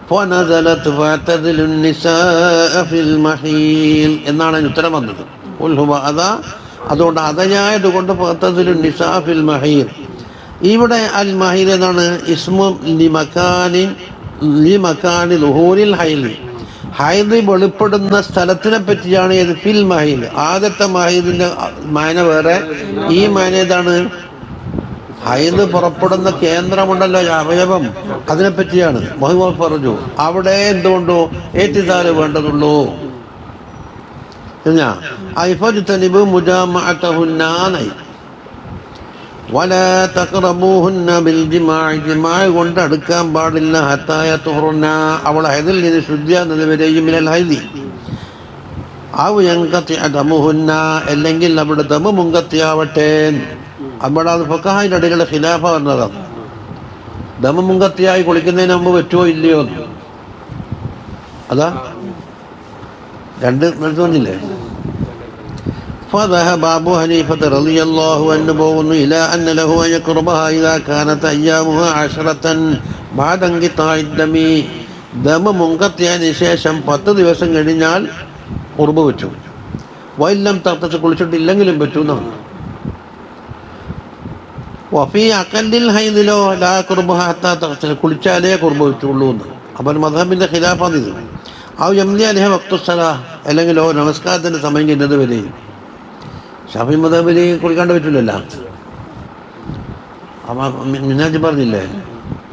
ഫനസലത് ഫതദിലുൻ നിസാഅ ഫിൽ മഹീൽ എന്നാണ് ഉത്തരം വന്നത്. ഖുൽ ഹുവ അദാ, അതുകൊണ്ട് അതയായതുകൊണ്ട് ഫതദിലുൻ നിസാഅ ഫിൽ മഹീൽ. ഇവിടെ അൽ മഹീൽ എന്നാണ് ഇസ്മു ലിമകാനി ളുഹൂരിൽ ഹൈദ്, ഹൈദ് വെളിപ്പെടുന്ന സ്ഥലത്തിനെ പറ്റിയാണ് ഇത് ഫിൽ മഹീൽ. ആദ്യത്തെ മഹീലിന്റെ മാന വേറെ, ഈ മാന ഏതാണ്, ഹൈദ് പുറപ്പെടുന്ന കേന്ദ്രമുണ്ടല്ലോ അവയവം, അതിനെപ്പറ്റിയാണ്. മുഹമ്മദ് പറഞ്ഞു അവിടെ എന്തുകൊണ്ടോ ഏറ്റിസാല് വേണ്ടതുള്ളൂ. ഐഫജ്തനിബു മുജാമഅതഹുന്നാനായി വലാ തഖറബൂഹുന്ന ബിൽ ജിമാഅ, ജിമാഅ കൊണ്ട് അടുക്കാൻ പാടില്ല. ഹത്താ യത്ഹുറുന്ന, അവൾ ഹൈദിൽ നിന്ന് ശുദ്ധിയാകുന്നത് വരെയും മിനൽ ഹൈദി. ഔ യൻഖതിഅ ദമുഹുന്ന, അല്ലെങ്കിൽ അവിടെ ദമു മുൻഖത്തിയാവട്ടെ. അവിടെ അത് ഫഖഹായുടെ ഇടയിലുള്ള ഖിലാഫ വന്നതാണ്. ദമു മുൻഖത്തിയായി കുളിക്കുന്നതിന് മുമ്പ് പറ്റുമോ ഇല്ലയോ, അതാ രണ്ട് മനസ്സിലെ. فذهب أبو حنيفة رضي الله عنه إلى أن له أن يقربها إذا كانت أيامها 10 بعد انقطاع الدم. ദമ മുൻകത്തിയതിന് ശേഷം 10 ദിവസം കഴിഞ്ഞാൽ ഖുർബ് വെച്ചു. വൈലം തഖ്തസ്, കുളിച്ചിട്ടില്ലെങ്കിലും പറ്റൂ എന്നാണ്. വഫീ അഖല്ലിൽ ഹൈദിലോ ലാ ഖുർബഹ ഹത്താ തഖ്തസ്, കുളിച്ചാലേ ഖുർബ് വെച്ചുള്ളൂ എന്ന്. അപ്പോൾ മദ്ഹബിന്റെ ഖിലാഫാണ് ഇത്. ഔ യംലി അലൈഹി വഖ്തുസ്സലാ, അല്ലെങ്കിലോ നമസ്കാരത്തിന്റെ സമയം കഴിഞ്ഞത് വരെ. ഷാഫി മദ്ഹബിൽ കുളിക്കാണ്ട് പറ്റില്ലല്ലോ. അപ്പം മിന്നാജ് പറഞ്ഞില്ലേ,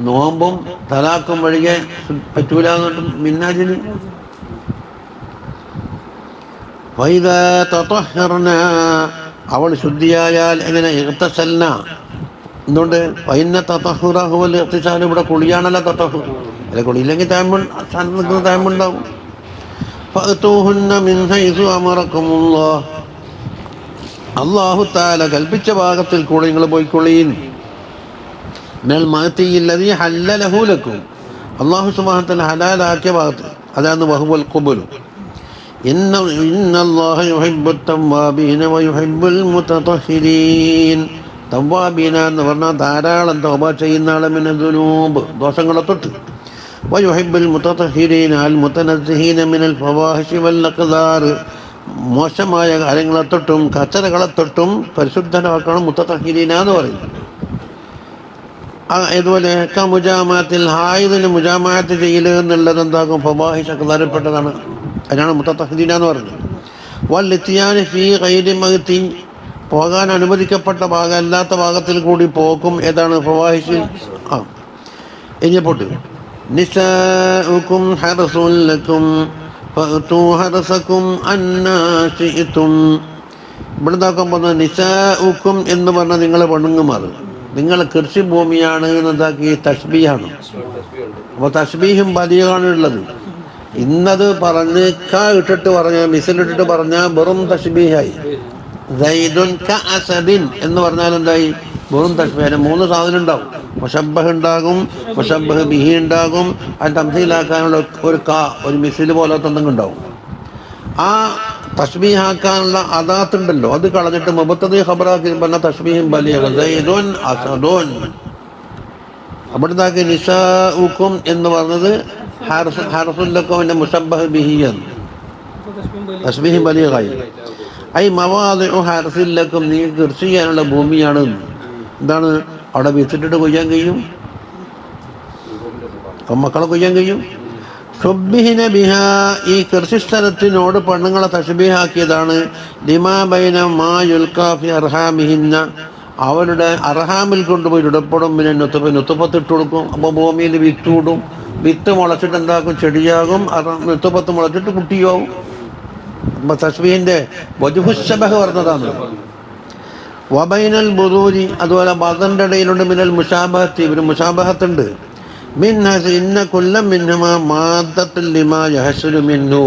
നോമ്പും തലാഖും വഴികെ പറ്റൂല എന്നിട്ട് മിന്നാജിന്. വൈദാ തതഹർന, അവൾ ശുദ്ധിയായാൽ എങ്ങനെ, ഇഗ്തസൽന, എന്തുകൊണ്ട് വൈന്ന തതഹുറ ഹുവൽ ഇഗ്തിസാൽ, ഇവിടെ കുളിയാണല്ലോ തതഹുർ. അല്ല കുളിയില്ലെങ്കിൽ തായ്മുണ്ടാവും. ഫഅതൂഹുന്ന മിൻ ഹൈസു അമറകുമുല്ലാഹ്, അല്ലാഹു തആല കൽപ്പിച്ച ഭാഗത്തിൽ കൂടെ നിങ്ങൾ പോയിക്കൊള്ളീൻ. മിനൽ മഅതില്ലദീ ഹല്ലലഹു ലക്കും, അല്ലാഹു സുബ്ഹാനഹു വ തആല ഹലാലാക്കിയ ഭാഗത്ത്, അതാണ് വഹുവൽ ഖുബൂൽ. ഇന്നല്ലാഹ യുഹിബ്ബുത് തവ്വാബീന വയുഹിബ്ബുൽ മുതതഹിരീൻ. തവ്വാബീന എന്ന് പറഞ്ഞാൽ ധാരാളം തൗബ ചെയ്യുന്ന ആളെ, മിന ദുനൂബ്, ദോഷങ്ങളെ തൊട്ട്. വയുഹിബ്ബുൽ മുതതഹിരീന അൽ മുതനസ്സിഹീന മിനൽ ഫവാഹിശി വൽ അഖ്ദാർ, മോശമായ കാര്യങ്ങളെ തൊട്ടും കച്ചറകളെ തൊട്ടും പരിശുദ്ധനാക്കണം മുത്തതഹിരീന എന്ന് പറയും. ഇതുപോലെ മുജാമാത്തിൽ ഹായിദിന് മുജാമാത്ത് ചെയ്യൽ എന്നുള്ളത് എന്താകും ഫവാഹിഷ് അക്ബറിൽപ്പെട്ടതാണ്. അതിനാണ് മുത്തഹദീന എന്ന് പറഞ്ഞത്. വൽ ഫീ ഗൈരി മഗ്തി, പോകാൻ അനുവദിക്കപ്പെട്ട ഭാഗം അല്ലാത്ത ഭാഗത്തിൽ കൂടി പോക്കും ഏതാണ് ഫവാഹിഷ്. ഇനി പോട്ട് നിസാഉകും ഹർസുൻ ലക്കും ഫഅതു ഹർസകും അന്നാ ശിഅ്തും. ഇവിടെ നോക്കാൻ പോകുന്നത് നിസാഉക്കും എന്ന് പറഞ്ഞാൽ നിങ്ങളെ പെണ്ണുങ്ങന്മാർ, നിങ്ങൾ കൃഷിഭൂമിയാണ് എന്നതാക്കി തഷ്ബീഹാണ്. അപ്പോൾ തഷ്ബീഹും ബലീഗാണ് ഉള്ളത്. ഇന്നത് പറഞ്ഞ് ഇട്ടിട്ട് പറഞ്ഞ മിസിലിട്ടിട്ട് പറഞ്ഞാൽ വെറും തഷ്ബീഹായി. സൈദുൻ കഅസദിൻ എന്ന് പറഞ്ഞാൽ എന്തായി, വെറും തഷ്ബീഹ്. 3 സാധനം ഉണ്ടാവും. മുശബ്ബഹ് ഉണ്ടാകും, മുശബ്ബഹ് ബിഹി ഉണ്ടാകും, അത് തംസീലാക്കാനുള്ള ഒരു മിസിൽ പോലത്തെ എന്തെങ്കിലും ഉണ്ടാവും. ആ തഷ്ബീഹാക്കാനുള്ള അദാത്തുണ്ടല്ലോ, അത് കളഞ്ഞിട്ട് മുബത്തദി ഖബറാക്കി പറഞ്ഞ തഷ്ബീഹും ബലീഗ്. സൈദുൻ അസദുൻ. അവിടുന്നാക്കി നിസാഉക്കും എന്ന് പറഞ്ഞത് ഹർസുല്ലക്കും മുശബ്ബഹ് ബിഹി എന്ന് തഷ്ബീഹും ബലീഗായി. ഐ മവാദിഉ ഹർസില്ലക്കും, നീ കൃഷി ചെയ്യാനുള്ള ഭൂമിയാണ്. എന്താണ് അവിടെ വിത്തിട്ടിട്ട് കൊയ്യാൻ കഴിയും, മക്കളെ കൊയ്യാൻ കഴിയും. ഷുബ്ബിഹിന ബിഹാ, ഈ കൃഷിസ്ഥലത്തിനോട് പെണ്ണുങ്ങളെ തഷ്ബീഹാക്കിയതാണ്. ലിമാ ബൈന മാ യുൽഖാ ഫി അർഹാമിഹിന്ന, അവരുടെ അർഹാമിൽ കൊണ്ടുപോയി ഇടപെടും. പിന്നെ നുത്തുപ്പത്ത് ഇട്ട് കൊടുക്കും. അപ്പോൾ ഭൂമിയിൽ വിത്ത് ഇടും. വിത്ത് മുളച്ചിട്ട് എന്താക്കും, ചെടിയാകും. നുത്തുപ്പത്ത് മുളച്ചിട്ട് കുട്ടിയാവും. അപ്പോൾ തഷ്ബീഹിൻ്റെ വജുഹുശബഹ് പറഞ്ഞതാണ്. വബൈനൽ ബുദൂരി, അതുപോലെ ബദറിൻ്റെ ഇടയിലുണ്ട്. മിനൽ മുശാബഹത്തി, ഒരു മുശാബഹത്തുണ്ട്. ഇന്ന കുല്ലം മിൻഹുമാ മാദത്തുൽ ലിമാ യഹ്സുലു മിൻഹു,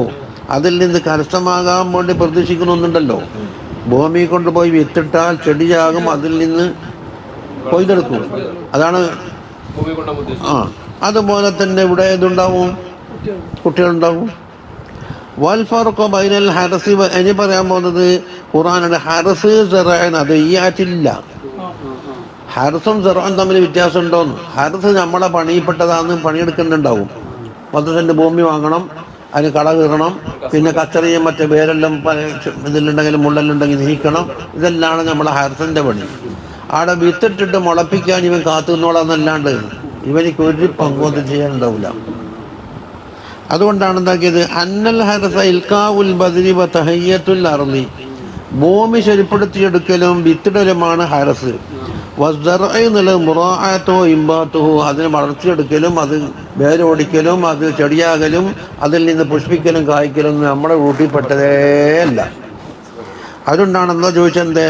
അതിൽ നിന്ന് കരസ്ഥമാകാൻ വേണ്ടി പ്രതീക്ഷിക്കുന്നുണ്ടല്ലോ. ഭൂമി കൊണ്ടുപോയി വിത്തിട്ടാൽ ചെടിയാകും, അതിൽ നിന്ന് കൊയ്തെടുക്കും. അതാണ്. അതുപോലെ തന്നെ ഇവിടെ ഇതുണ്ടാവും, കുട്ടികളുണ്ടാവും. വൽ ഫർഖു ബൈനൽ ഹർസി, ഇനി പറയാൻ പോകുന്നത് ഖുർആനിലെ ഹർസ് സറഅൻ, അത് ഈ ആറ്റില്ല. ഹർസും സറഅൻ തമ്മിൽ വ്യത്യാസം ഉണ്ടോന്ന്. ഹർസ് നമ്മളെ പണിയിൽപ്പെട്ടതാന്ന്, പണിയെടുക്കുന്നുണ്ടാവും. 10 സെന്റ് ഭൂമി വാങ്ങണം, അതിന് കള കീറണം, പിന്നെ കച്ചറിയും മറ്റേ വേരെല്ലാം ഇതിലുണ്ടെങ്കിലും മുള്ളെല്ലുണ്ടെങ്കിൽ നീക്കണം. ഇതെല്ലാം നമ്മളെ ഹർസിൻ്റെ പണി. അവിടെ വിത്തിട്ടിട്ട് മുളപ്പിക്കാൻ ഇവൻ കാത്തു നിന്നോളാന്നല്ലാണ്ട് ഇവനിക്ക് ഒരു പങ്കൊന്നും ചെയ്യാനുണ്ടാവില്ല. അതുകൊണ്ടാണ് എന്താക്കിയത്, അന്നൽ ഹർസ ഇൽക്കാഉൽ ബദ്രി വ തഹയ്യത്തുൽ അർളി, ഭൂമി ശരിപ്പെടുത്തിയെടുക്കലും വിത്തിടലുമാണ് ഹർസ്. വസ്സറഅ എന്നുള്ളത് മുറാഅത്തോ ഇംബാത്തുഹു, അതിനെ വളർത്തിയെടുക്കലും അത് വേരോടിക്കലും അത് ചെടിയാകലും അതിൽ നിന്ന് പുഷ്പിക്കലും കായ്ക്കലും നമ്മുടെ വീട്ടിൽപ്പെട്ടതേ അല്ല. അതുകൊണ്ടാണ് എന്താ ചോദിച്ചത്,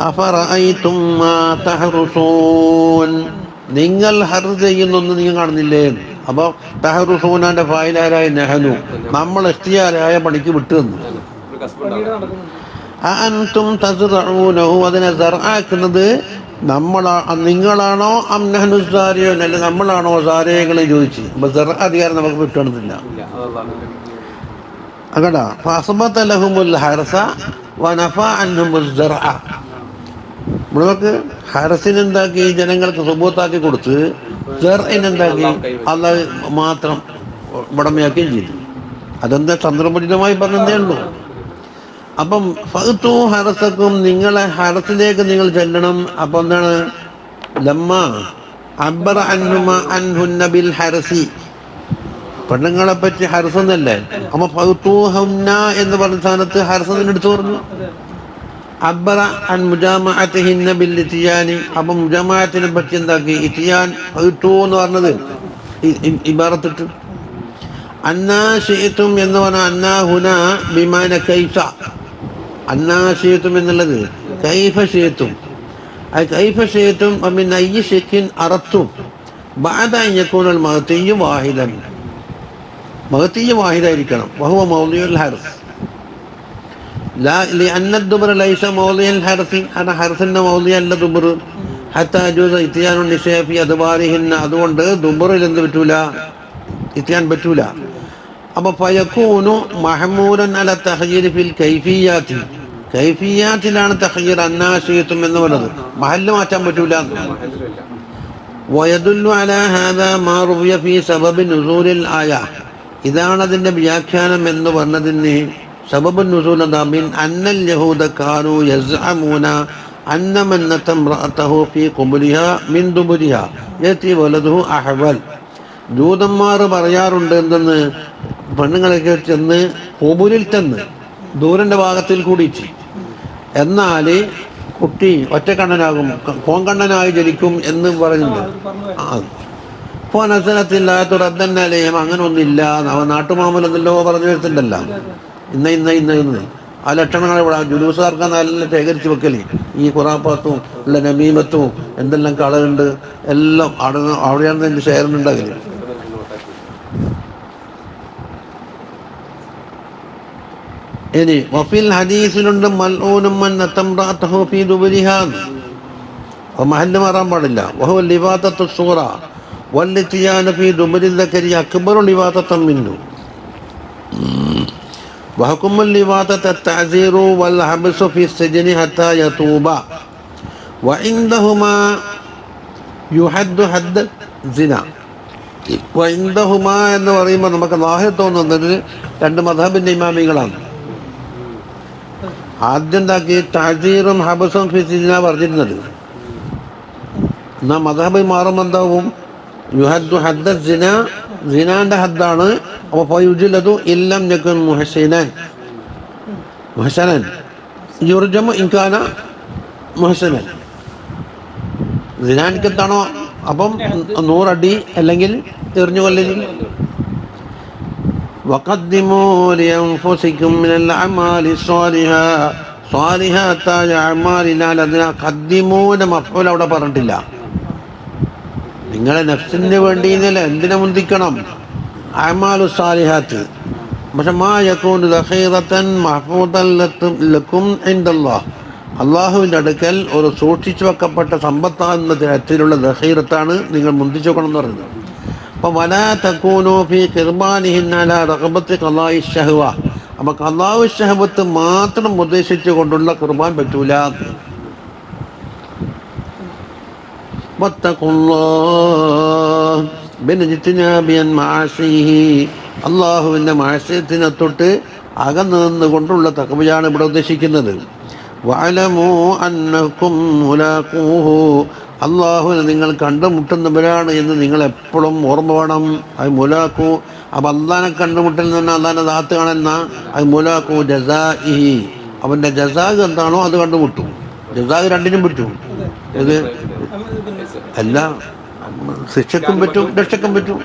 അഫറഅയ്തും മാ തഹറുസൂൻ, നിങ്ങൾ ഹർസ് ചെയ്യുന്നൊന്നും നിങ്ങൾ കാണുന്നില്ലേ. അപ്പോൾ തഹറുസൂനാൻ്റെ ഫായിലായ നെഹനു, നമ്മൾ ഇഖ്തിയാരായ പണിക്ക് വിട്ടു തന്നു. അഅൻതും തസ്റഊനഹു, അതിനെ സർആക്കുന്നത് നിങ്ങളാണോ അം നഹ്നു സാരിയൂൻ, അല്ല നമ്മളാണോ സാരിയകൾ ചോദിച്ചു. അപ്പോൾ സർ അധികാരം നമുക്ക് വിട്ടുകൊടുത്തില്ല. അങ്ങടാ ഫഅസ്ബത ലഹുമുൽ ഹർസ വനഫഅ അൻഹുമുസ് സർഅ. നമുക്ക് ഹർസിനെന്താക്കി ജനങ്ങൾക്ക് സുബൂത്താക്കി കൊടുത്ത്, സർഇനെന്താക്കി അല്ലാഹ് മാത്രം ഉടമയാക്കുകയും ചെയ്തു. അതെന്താ തന്ത്രപരിതമായി പറഞ്ഞതേ ഉള്ളൂ. അപ്പം ഫഅ്തു ഹർസക്കും, നിങ്ങളെ ഹർസിലേക്ക് നിങ്ങൾ ചെല്ലണം. അപ്പം എന്താണ്, ലമ്മ അബ്ബറ അൻഹുന്ന ബിൽ ഹർസി, പെണ്ണുങ്ങളെ പറ്റി ഹർസ് എന്നല്ലേ. അപ്പൊ ഫഅ്തുഹുന്ന എന്ന് പറഞ്ഞ സ്ഥാനത്ത് ഹർസിനെ എടുത്തു പറഞ്ഞു. അബ്ബറ അൻ മുജാമഅതിഹിന്ന ബിൽ ഇത്യാനി, അപ്പം മുജാമഅത്തിനെ പറ്റി എന്താക്കി, ഇത്യാൻ ഫഅ്തു എന്ന് പറഞ്ഞത് ഇബാറത്തിട്ട്. അന്നാ ശിഅ്തും എന്ന് പറഞ്ഞാൽ അന്നാ ഹുന ബിമാന കൈഫ, അന്നാ ശിഅ്തും എന്നുള്ളത് കൈഫ ശിഅ്തും, കൈഫ ശിഅ്തും മിൻ അയ്യി ശിഖിൻ അറത്തും ബഅദ അൻ യകൂനൽ മഗ്തിയ്യു വാഹിദൻ, മഗ്തിയ്യു വാഹിദായിരിക്കണം. വഹുവ മൗദിഉൽ ഹർസ് ലാ ലിഅന്ന ദുബറ ലൈസ മൗദിഉൽ ഹർസി, അന ഹർസിന്റെ മൗദിഅ അല്ല ദുബർ. ഹത്താ ജൂസ ഇത്യാനു നിസാ ഫി അദ്ബാരിഹിന്ന, അതുകൊണ്ട് ദുബറിൽ എന്ത് പറ്റൂല, ഇത്യാൻ പറ്റൂല. അപ്പോൾ ഫയകൂനു മഹ്മൂലൻ അല തഖ്യീർ ഫിൽ കൈഫിയാത്തി, കൈഫിയാത്തിലാണ് തഖ്യീർ അന്നാശിയത്തും എന്ന് പറയുന്നത്, മഹല്ല് മാറ്റാൻ പറ്റൂല. വയദുല്ലു അലാ ഹാദാ മാ റുവിയ ഫീ സബബി നുസൂലിൽ ആയ, ഇതാണ് അതിൻ്റെ വ്യാഖ്യാനം എന്ന് പറഞ്ഞതിന് സബബുൻ നുസൂൽ എന്താ, മിൻ അന്നൽ യഹൂദ കാനൂ യസ്അമൂന أن من أتى امرأته في قبلها من دبرها يأتي ولده أحول. ജൂതന്മാർ പറയാറുണ്ട് എന്തെന്ന്, പെണ്ണുങ്ങളൊക്കെ ചെന്ന് കുബുരിൽ ചെന്ന് ദൂരന്റെ ഭാഗത്തിൽ കൂടിയിട്ട്, എന്നാൽ കുട്ടി ഒറ്റക്കണ്ണനാകും, കോങ്കണ്ണനായി ജനിക്കും എന്ന് പറയുന്നുണ്ട്. അപ്പോൾ നസനത്തില്ലാത്ത റദ്ദന്നലയും അങ്ങനെ ഒന്നില്ല. അവൻ നാട്ടുമാമലെന്നല്ലോ പറഞ്ഞു വരുത്തുണ്ടല്ലോ, ഇന്ന് ആ ലക്ഷണങ്ങൾ ഇവിടെ ജുലൂസുകാർക്ക് നല്ല ശേഖരിച്ച് വെക്കല്. ഈ ഖുറാഫാത്തും ഉള്ള നമീമത്തും എന്തെല്ലാം കളറുണ്ട് എല്ലാം അവിടെയാണ് എൻ്റെ ഷെയറിനുണ്ടാകല്. ഇനി വഫിൽ ഹദീസിലുണ്ട് മൽഊനും മൻ അത്തംറഅതഹു ഫീ ദുബരിഹാ, മഹല്ല് മാറാൻ പാടില്ല. വഹുവ ലിവാതത്തു സൂറ വല്ലിത്തിയാന ഫീ ദുബരി ദക്കരി അക്ബറു ലിവാതത്തൻ മിൻഹു വഹുക്കുമുൽ ലിവാതത തഅസീറു വൽ ഹബ്സു ഫീ സിജ്നി ഹത്താ യതൂബ വഇൻദഹുമാ യുഹദ്ദു ഹദ്ദ സിന. വഇൻദഹുമാ എന്ന് പറയുമ്പോൾ നമുക്ക് ലാഹിർ തോന്നുന്നത് രണ്ട് മദ്ഹബിൻ്റെ ഇമാമികളാണ്. ആദ്യം എന്താക്കി തഅസീറും ഹബ്സും ഫീ സിജ്ന പറഞ്ഞിരുന്നത്. എന്നാൽ മദ്ഹബ് മാറുമ്പോൾ എന്താവും, യുഹദ്ദു ഹദ്ദ സിന, സിനാന്റെ ഹദ്ദാണ്. അപ്പോൾ ഫയുജ്ലദു ഇല്ലം യകുൻ മുഹ്സനൻ യുർജമു ഇൻ കാന മുഹ്സനൻ. സിനാനിക്കത്താണോ അപ്പം 100 അടി അല്ലെങ്കിൽ എറിഞ്ഞു കൊല്ലൽ. വഖദ്ദിമൂ ലിഅൻഫുസികും മിനൽ അഅമാലി സ്വാലിഹാ, സ്വാലിഹാത്തായ അഅമാലിനാൽ അതിനെ ഖദ്ദിമൂന്റെ മഫ്ഊൽ അവിടെ പറഞ്ഞിട്ടില്ല. നിങ്ങളെ നഫ്സിന് വേണ്ടി എന്തിനെ മുന്തിക്കണം, അഅമാലു സ്വാലിഹാത്ത്. പക്ഷെ മാ യകൂനു ദഖീറതൻ മഹ്ഫൂദൻ ലക്കും ഇൻദല്ലാഹ്, അള്ളാഹുവിൻ്റെ അടുക്കൽ ഒരു സൂക്ഷിച്ചു വെക്കപ്പെട്ട സമ്പത്താകുന്ന തരത്തിലുള്ള ദഖീറത്താണ് നിങ്ങൾ മുന്തിച്ചു വെക്കണം എന്ന് പറയുന്നത്. അപ്പം വലാ തകൂനു ഫീ ഖിർബാനിഹിന്ന അലാ റഗ്ബത്തി ഖളാഇ ശഹ്വ, അപ്പം ഖളാഉ ശഹ്വത്ത് മാത്രം ഉദ്ദേശിച്ചു കൊണ്ടുള്ള ഖുർബാൻ പറ്റൂല. വത്തഖുല്ലാഹ് ബിനിജ്തിനാബി അൻ മഅസിഹി, അള്ളാഹുവിൻ്റെ മഅസിയത്തിനെ തൊട്ട് അകന്നു നിന്നുകൊണ്ടുള്ള തഖ്വയാണ് ഇവിടെ ഉദ്ദേശിക്കുന്നത്. വഅലമൂ അന്നകും മുലാഖൂഹു, അള്ളാഹുവിനെ നിങ്ങൾ കണ്ടുമുട്ടുന്നവരാണ് എന്ന് നിങ്ങൾ എപ്പോഴും ഓർമ്മ വേണം. അത് മുലാഖു, അപ്പം അള്ളാഹിനെ കണ്ടുമുട്ടൽ എന്ന് പറഞ്ഞാൽ അള്ളാഹിൻ്റെ ദാത്ത് കാണുന്ന അത് മുലാഖു ജസാഇഹി, അവൻ്റെ ജസാഖ് എന്താണോ അത് കണ്ടുമുട്ടും. ജസാഖ് രണ്ടിനും പറ്റും. ഇത് എല്ലാം ശിക്ഷക്കും പറ്റും രക്ഷക്കും പറ്റും.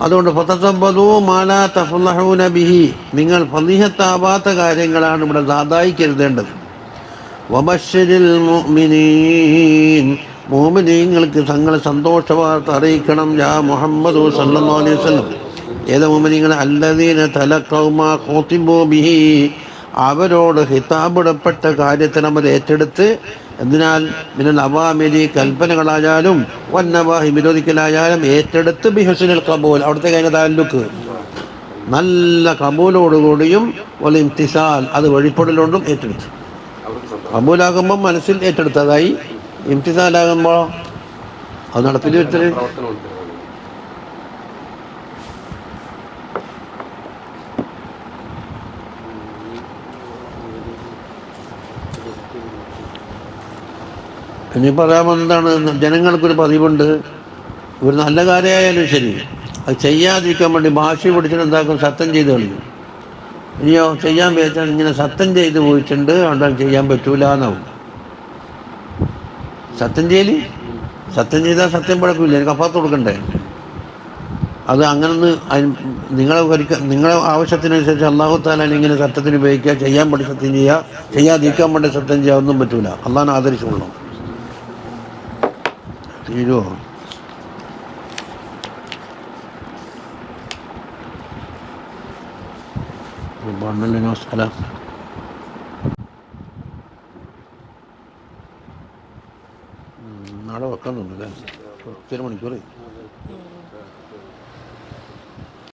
അതുകൊണ്ട് ഫതസബ്ബദൂ മാ ലാ തഫ്ലഹൂന ബിഹി, നിങ്ങൾ ഫളീഹത്താവാത്ത കാര്യങ്ങളാണ് ഇവിടെ സാധായി കരുതേണ്ടത്. വബശ്ശിരിൽ മുഅ്മിനീൻ, മുഅ്മിനീങ്ങൾക്ക് തങ്ങളെ സന്തോഷ വാർത്ത അറിയിക്കണം. യാ മുഹമ്മദ് സല്ലല്ലാഹു അലൈഹി വസല്ലം, ഏത് മുഅ്മിനീങ്ങൾ അല്ലദീന തലഖൗ മാ ഖുതിബൂ ബിഹി, അവരോട് ഹിതാബിടപ്പെട്ട കാര്യത്തിന് അവർ ഏറ്റെടുത്ത്, എന്തിനാൽ മിനൽ അവാമിരി കൽപ്പനകളായാലും വന്നവാഹി വിരോധിക്കലായാലും ഏറ്റെടുത്ത് ബിഹുസ്നിൽ ഖബൂൽ, അവിടുത്തെ കഴിഞ്ഞ താലൂക്ക് നല്ല കബൂലോടുകൂടിയും വൽ ഇംതിസാൽ, അത് വഴിപ്പെടലോണ്ടും ഏറ്റെടുത്തു. കബൂലാകുമ്പോൾ മനസ്സിൽ ഏറ്റെടുത്തതായി, ഇംതിസാലാകുമ്പോൾ അത് നടപ്പിൽ വരുത്തല്. ഇനി പറയാൻ എന്താണ്, ജനങ്ങൾക്കൊരു പതിവുണ്ട്, ഒരു നല്ല കാര്യമായാലും ശരി അത് ചെയ്യാതിരിക്കാൻ വേണ്ടി ഭാഷ പിടിച്ചിട്ട് എന്താക്കും, സത്യം ചെയ്ത് കളിക്കും. ഇനിയോ ചെയ്യാൻ പറ്റാൻ ഇങ്ങനെ സത്യം ചെയ്ത് പോയിട്ടുണ്ട്, അതുകൊണ്ട് ചെയ്യാൻ പറ്റൂല എന്നാവും. സത്യം ചെയ്താൽ സത്യം പഴക്കില്ല, എനിക്ക് അപ്പുറത്ത് കൊടുക്കണ്ടേ. അത് അങ്ങനെ നിങ്ങളെ ആവശ്യത്തിനനുസരിച്ച് അള്ളാഹു താല ഇങ്ങനെ സത്യത്തിന് ഉപയോഗിക്കുക, ചെയ്യാൻ വേണ്ടി സത്യം ചെയ്യുക, ചെയ്യാതിരിക്കാൻ വേണ്ടി സത്യം ചെയ്യുക, ഒന്നും പറ്റൂല. അള്ളാഹിനെ ആദരിച്ചുകൊള്ളണം. തീരുവോ? നാളെ വെക്കാൻ തോന്നുന്നില്ല, 1 മണിക്കൂർ.